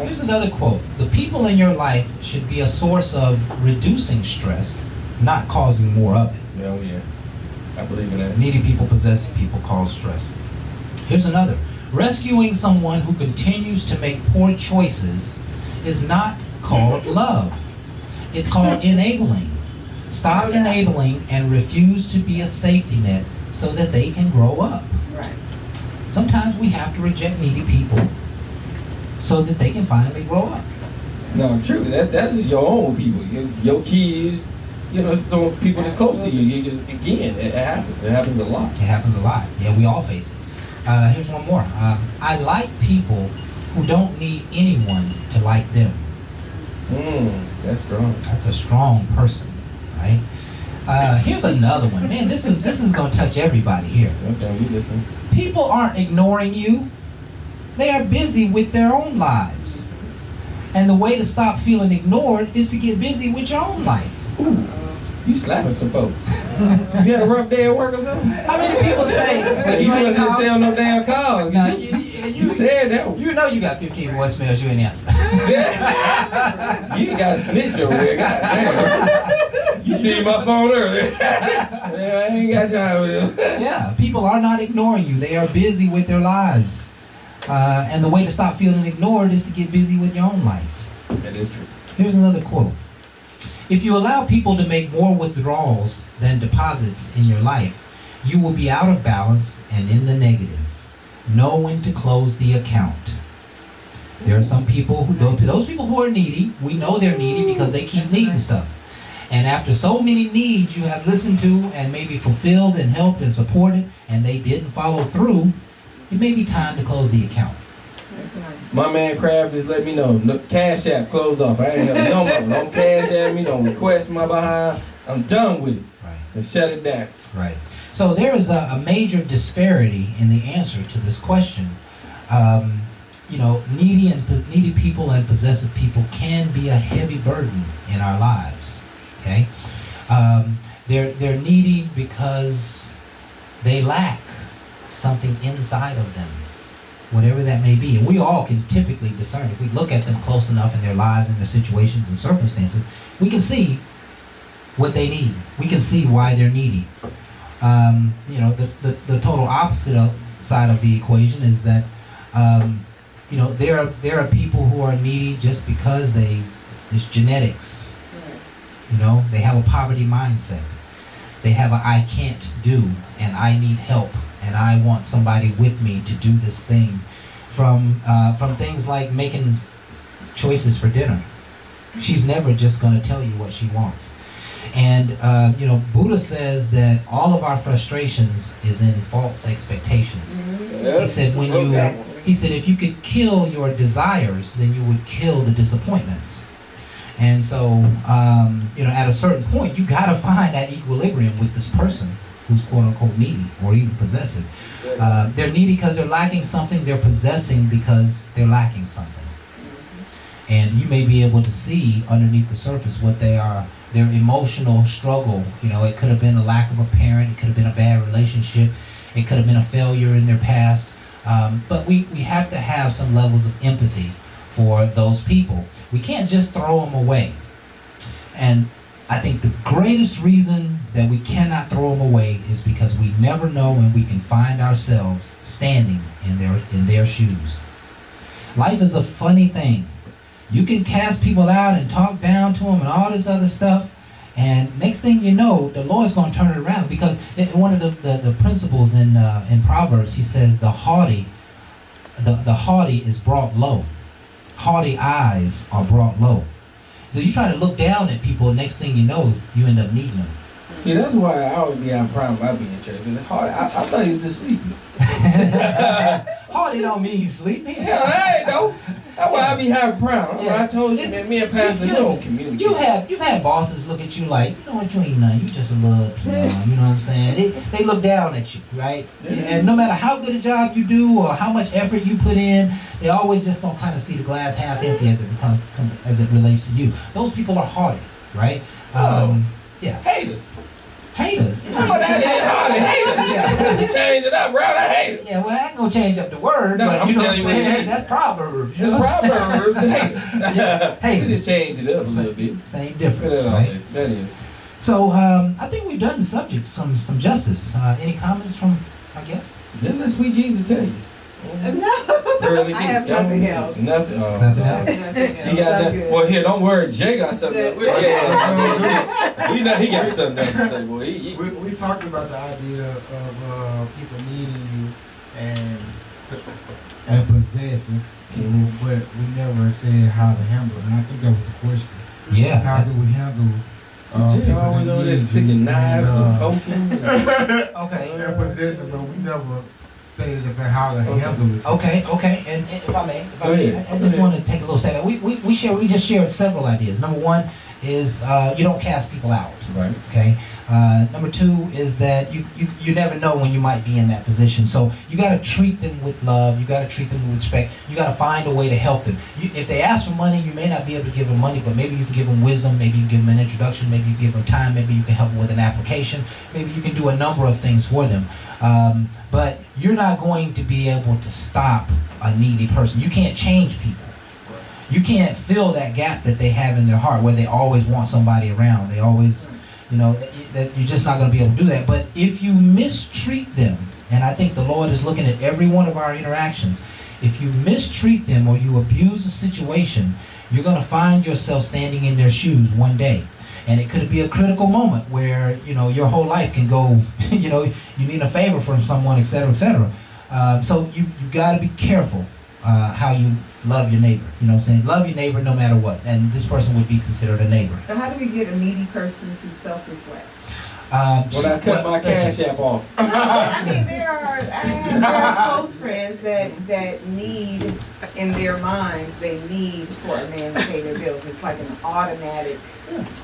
Here's another quote. The people in your life should be a source of reducing stress, not causing more of it. Oh, yeah. I believe in that. Needy people, possessive people cause stress. Here's another. Rescuing someone who continues to make poor choices is not called love. It's called enabling. Stop enabling and refuse to be a safety net so that they can grow up. Right. Sometimes we have to reject needy people so that they can finally grow up. No, true. That's your own people, your kids. So people that's close to you. Again, it happens. It happens a lot. It happens a lot. Yeah, we all face it. Here's one more. I like people who don't need anyone to like them. That's strong. That's a strong person, right? Here's another one. Man, this is gonna touch everybody here. Okay, we listen. People aren't ignoring you. They are busy with their own lives. And the way to stop feeling ignored is to get busy with your own life. Ooh, you slapping some folks. You had a rough day at work or something? How many people say you wasn't sell no damn calls? No, you said that. You know you got 15 voicemails you ain't answer. You ain't got a snitch over there. Goddamn. You see my phone earlier. Yeah, I ain't got time with it. Yeah, people are not ignoring you. They are busy with their lives. And the way to stop feeling ignored is to get busy with your own life. That is true. Here's another quote. If you allow people to make more withdrawals than deposits in your life, you will be out of balance and in the negative. Know when to close the account. There are some people those people who are needy, we know they're needy because they keep needing stuff. And after so many needs you have listened to and maybe fulfilled and helped and supported, and they didn't follow through, it may be time to close the account. That's nice. My man Kraft just let me know. No, Cash App closed off. I ain't have no more. Don't Cash App me. Don't request my behind. I'm done with it. Right. And shut it down. Right. So there is a major disparity in the answer to this question. Needy people and possessive people can be a heavy burden in our lives. Okay. They're needy because they lack something inside of them, whatever that may be. And we all can typically discern. If we look at them close enough in their lives and their situations and circumstances, we can see what they need. We can see why they're needy. The total opposite side of the equation is that there are people who are needy just because it's genetics. They have a poverty mindset. They have a I can't do and I need help and I want somebody with me to do this thing. From things like making choices for dinner. She's never just going to tell you what she wants. And Buddha says that all of our frustrations is in false expectations. He said if you could kill your desires, then you would kill the disappointments. And so, at a certain point, you got to find that equilibrium with this person who's quote unquote needy or even possessive. They're needy because they're lacking something. They're possessing because they're lacking something. And you may be able to see underneath the surface what they are. Their emotional struggle. It could have been a lack of a parent. It could have been a bad relationship. It could have been a failure in their past. But we have to have some levels of empathy for those people. We can't just throw them away. And I think the greatest reason that we cannot throw them away is because we never know when we can find ourselves standing in their shoes. Life is a funny thing. You can cast people out and talk down to them and all this other stuff, and next thing you know, the Lord's going to turn it around, because one of the principles in Proverbs, he says the haughty is brought low. Haughty eyes are brought low. So you try to look down at people, and next thing you know, you end up needing them. See, that's why I always be out proud when I be in church. I thought he was just sleeping. Haughty don't mean he's sleeping. Hell, I ain't though. That's why I be having proud. Yeah. I told you, man, me and Pastor don't communicate. You've had bosses look at you like, you know what, you ain't nothing. You just a little peon. You know what I'm saying? They look down at you, right? Yeah. And no matter how good a job you do or how much effort you put in, they always just gonna kind of see the glass half empty as it relates to you. Those people are haughty, right? Yeah. Haters. Yeah. Oh, that is haughty. Haters. Yeah. Change it up, bro. That haters. Yeah, well, I ain't gonna change up the word, no, but you know what I'm saying? Hey, that's Proverbs. You know? Proverbs, the haters. Yeah. Haters. We just change it up a little bit. Same difference, right? That is. So, I think we've done the subject some justice. Any comments from our guests? Didn't the sweet Jesus tell you? No. Really I have nothing else. Nothing. Nothing else. She got that. Well, here, don't worry. Jay got something. We know he got something else to say, boy. We talked about the idea of people needing you and possessive, but we never said how to handle it. And I think that was the question. Yeah. How do we handle Jay always over there sticking knives and poking. Okay. They're possessive, but we never stated about how to handle it. Okay. And if I may, I just want to take a little step back. We just shared several ideas. Number one is you don't cast people out. Right. Okay. Number two is that you never know when you might be in that position. So you got to treat them with love. You got to treat them with respect. You got to find a way to help them. If they ask for money, you may not be able to give them money, but maybe you can give them wisdom. Maybe you can give them an introduction. Maybe you can give them time. Maybe you can help them with an application. Maybe you can do a number of things for them. But you're not going to be able to stop a needy person. You can't change people. You can't fill that gap that they have in their heart where they always want somebody around. They always, that you're just not going to be able to do that. But if you mistreat them, and I think the Lord is looking at every one of our interactions, if you mistreat them or you abuse the situation, you're going to find yourself standing in their shoes one day. And it could be a critical moment where, your whole life can go, you need a favor from someone, et cetera, et cetera. So you got to be careful how you love your neighbor. You know what I'm saying? Love your neighbor no matter what. And this person would be considered a neighbor. So how do we get a needy person to self-reflect? When I cut my cash app off. I mean, there are close friends that need, in their minds, they need for a man to pay their bills. It's like an automatic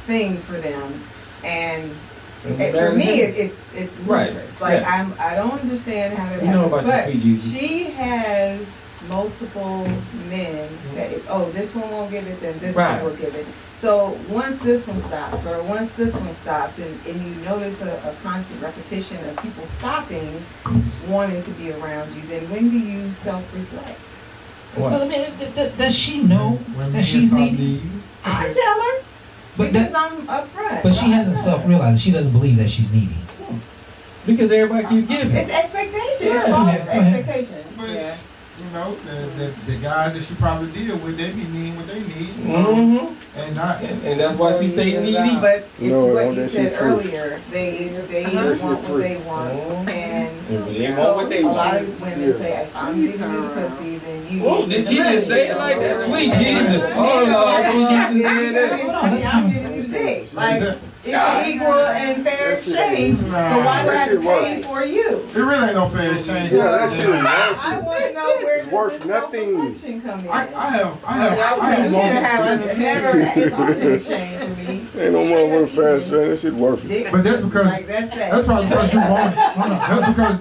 thing for them, and for me, it's ludicrous. Like I don't understand how that happens. But she has multiple men that this one won't give it, then this one will give it. So once this one stops, or once this one stops, and you notice a constant repetition of people stopping, wanting to be around you, then when do you self-reflect? So does she know that she's needy? I tell her because I'm upfront. But she hasn't self-realized. She doesn't believe that she's needy. Because everybody keeps giving. It's expectation. It's false expectation. But you know, the guys that she probably deal with, they be needing what they need. So, and that's why she stayed needy. But it's what you said earlier. They want what they want, and they want what they want. A lot of women say, if I'm giving you pussy, then you. Oh, did she just say it like that? Sweet Jesus! Oh Lord, she just said that. I'm giving you the dick. Like it's an equal and fair exchange. So why do I have to pay for you? It really ain't no fair exchange. Yeah, that shit is worse. I want to know where it's worth nothing. Come in. I have never it's on an exchange for me. Ain't no motherfucking fair exchange. That shit worthless. But that's because like, that's probably because you want it.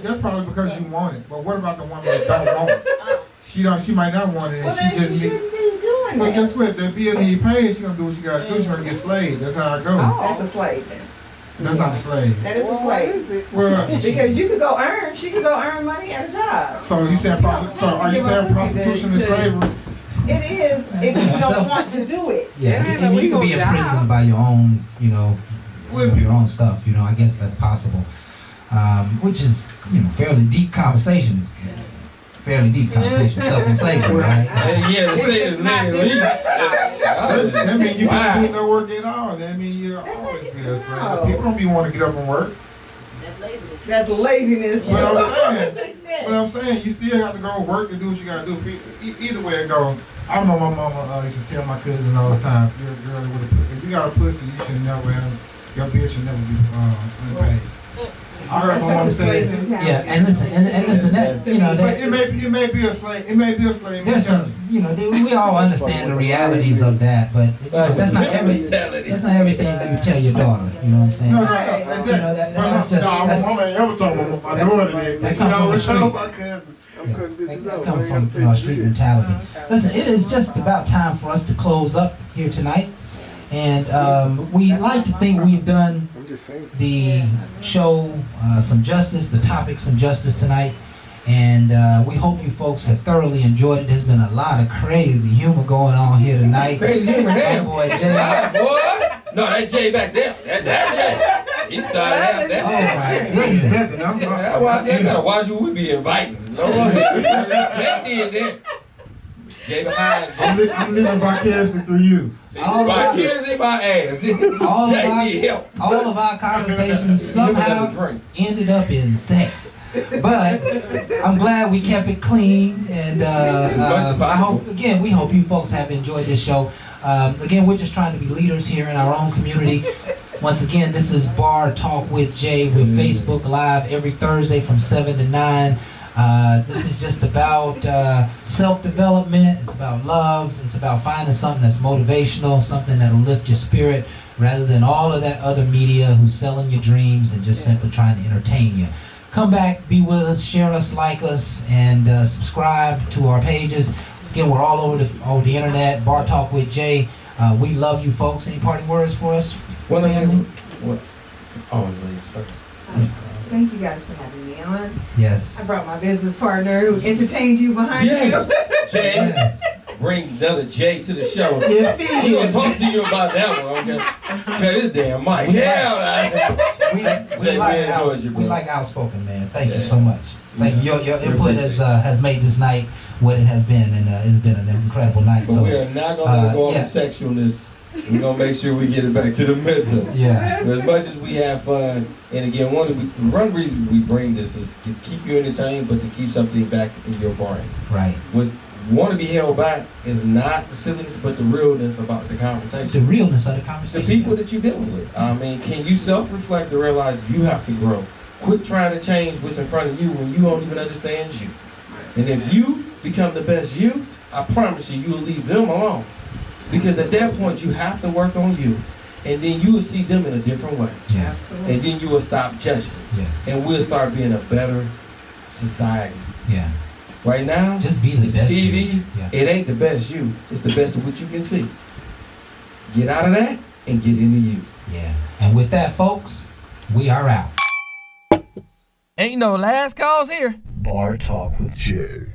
That's probably because you want it. But what about the woman that don't want it? She might not want it, and well, she just shouldn't be doing But that. guess what? That bill need paid. She gonna do what she gotta do. She's gonna get slayed. That's how it goes. That's a slave then. That's not a slave. That is a slave. Well, because you could go earn. She could go earn money at a job. So you saying are you saying prostitution is slavery? It is if you don't want to do it. Yeah, and you can be imprisoned by your own, your own stuff. I guess that's possible. Which is, fairly deep conversation. Self-enslavement, right? Yeah, the same as man least. That means you can't do no work at all. That means you're always be a slave. People don't be want to get up and work. That's laziness. But I'm saying you still have to go work and do what you gotta do. Either way it goes. I know my mama used to tell my cousin all the time, if you got a pussy, you should never have, your bill should never be unpaid. I heard my mom say that. Yeah, and listen, that but it may be a slave. It may be a slave. There's some, we all understand the realities of that, but that's not everything that you tell your daughter. You know what I'm saying? No, that's just. My mama ain't ever told my daughter that. That comes from the street. My cousin. That comes from street mentality. Listen, it is just about time for us to close up here tonight. And we like to think we've done the show some justice, the topic some justice tonight. And we hope you folks have thoroughly enjoyed it. There's been a lot of crazy humor going on here tonight. Crazy humor there. Boy, Jay. Boy. No, that Jay back there. That Jay. He started out that. Oh my goodness. That's why I gotta watch who we be inviting. No one that did that. Jay behind Jay. I'm living vicariously through you. Vicariously in my ass. All of our conversations somehow ended up in sex. But I'm glad we kept it clean, and we hope you folks have enjoyed this show. Again, we're just trying to be leaders here in our own community. Once again, this is Bar Talk with Jay with Facebook Live every Thursday from 7 to 9. This is just about self-development. It's about love. It's about finding something that's motivational, something that'll lift your spirit, rather than all of that other media who's selling your dreams and just simply trying to entertain you. Come back, be with us, share us, like us, and subscribe to our pages. Again, we're all over the internet. Bar Talk with Jay. We love you folks. Any parting words for us? One of them. What? Always ladies first. Thank you guys for having me on. Yes. I brought my business partner who entertained you behind you. Jay. Yes. Bring another Jay to the show. Yes. He gonna talk to you about that one. Okay. Cut his damn mic. We like outspoken, man. Thank you so much. Thank you. Your input has made this night what it has been, and it's been an incredible night. But so we are not gonna go on the sexualness. We're gonna make sure we get it back to the mental. Yeah. But as much as we have fun, and again, one reason we bring this is to keep you entertained, but to keep something back in your brain. Right. want to be held back is not the silliness, but the realness about the conversation. The realness of the The conversation. people that you're dealing with. I mean, can you self-reflect to realize you have to grow? Quit trying to change what's in front of you when you don't even understand you. And if you become the best you, I promise you, you'll leave them alone. Because at that point, you have to work on you. And then you will see them in a different way. Yes. And then you will stop judging. Yes. And we'll start being a better society. Yeah. Right now, Just be the it's best TV. you. Yeah. It ain't the best you. It's the best of what you can see. Get out of that and get into you. Yeah. And with that, folks, we are out. Ain't no last calls here. Bar Talk with Jay.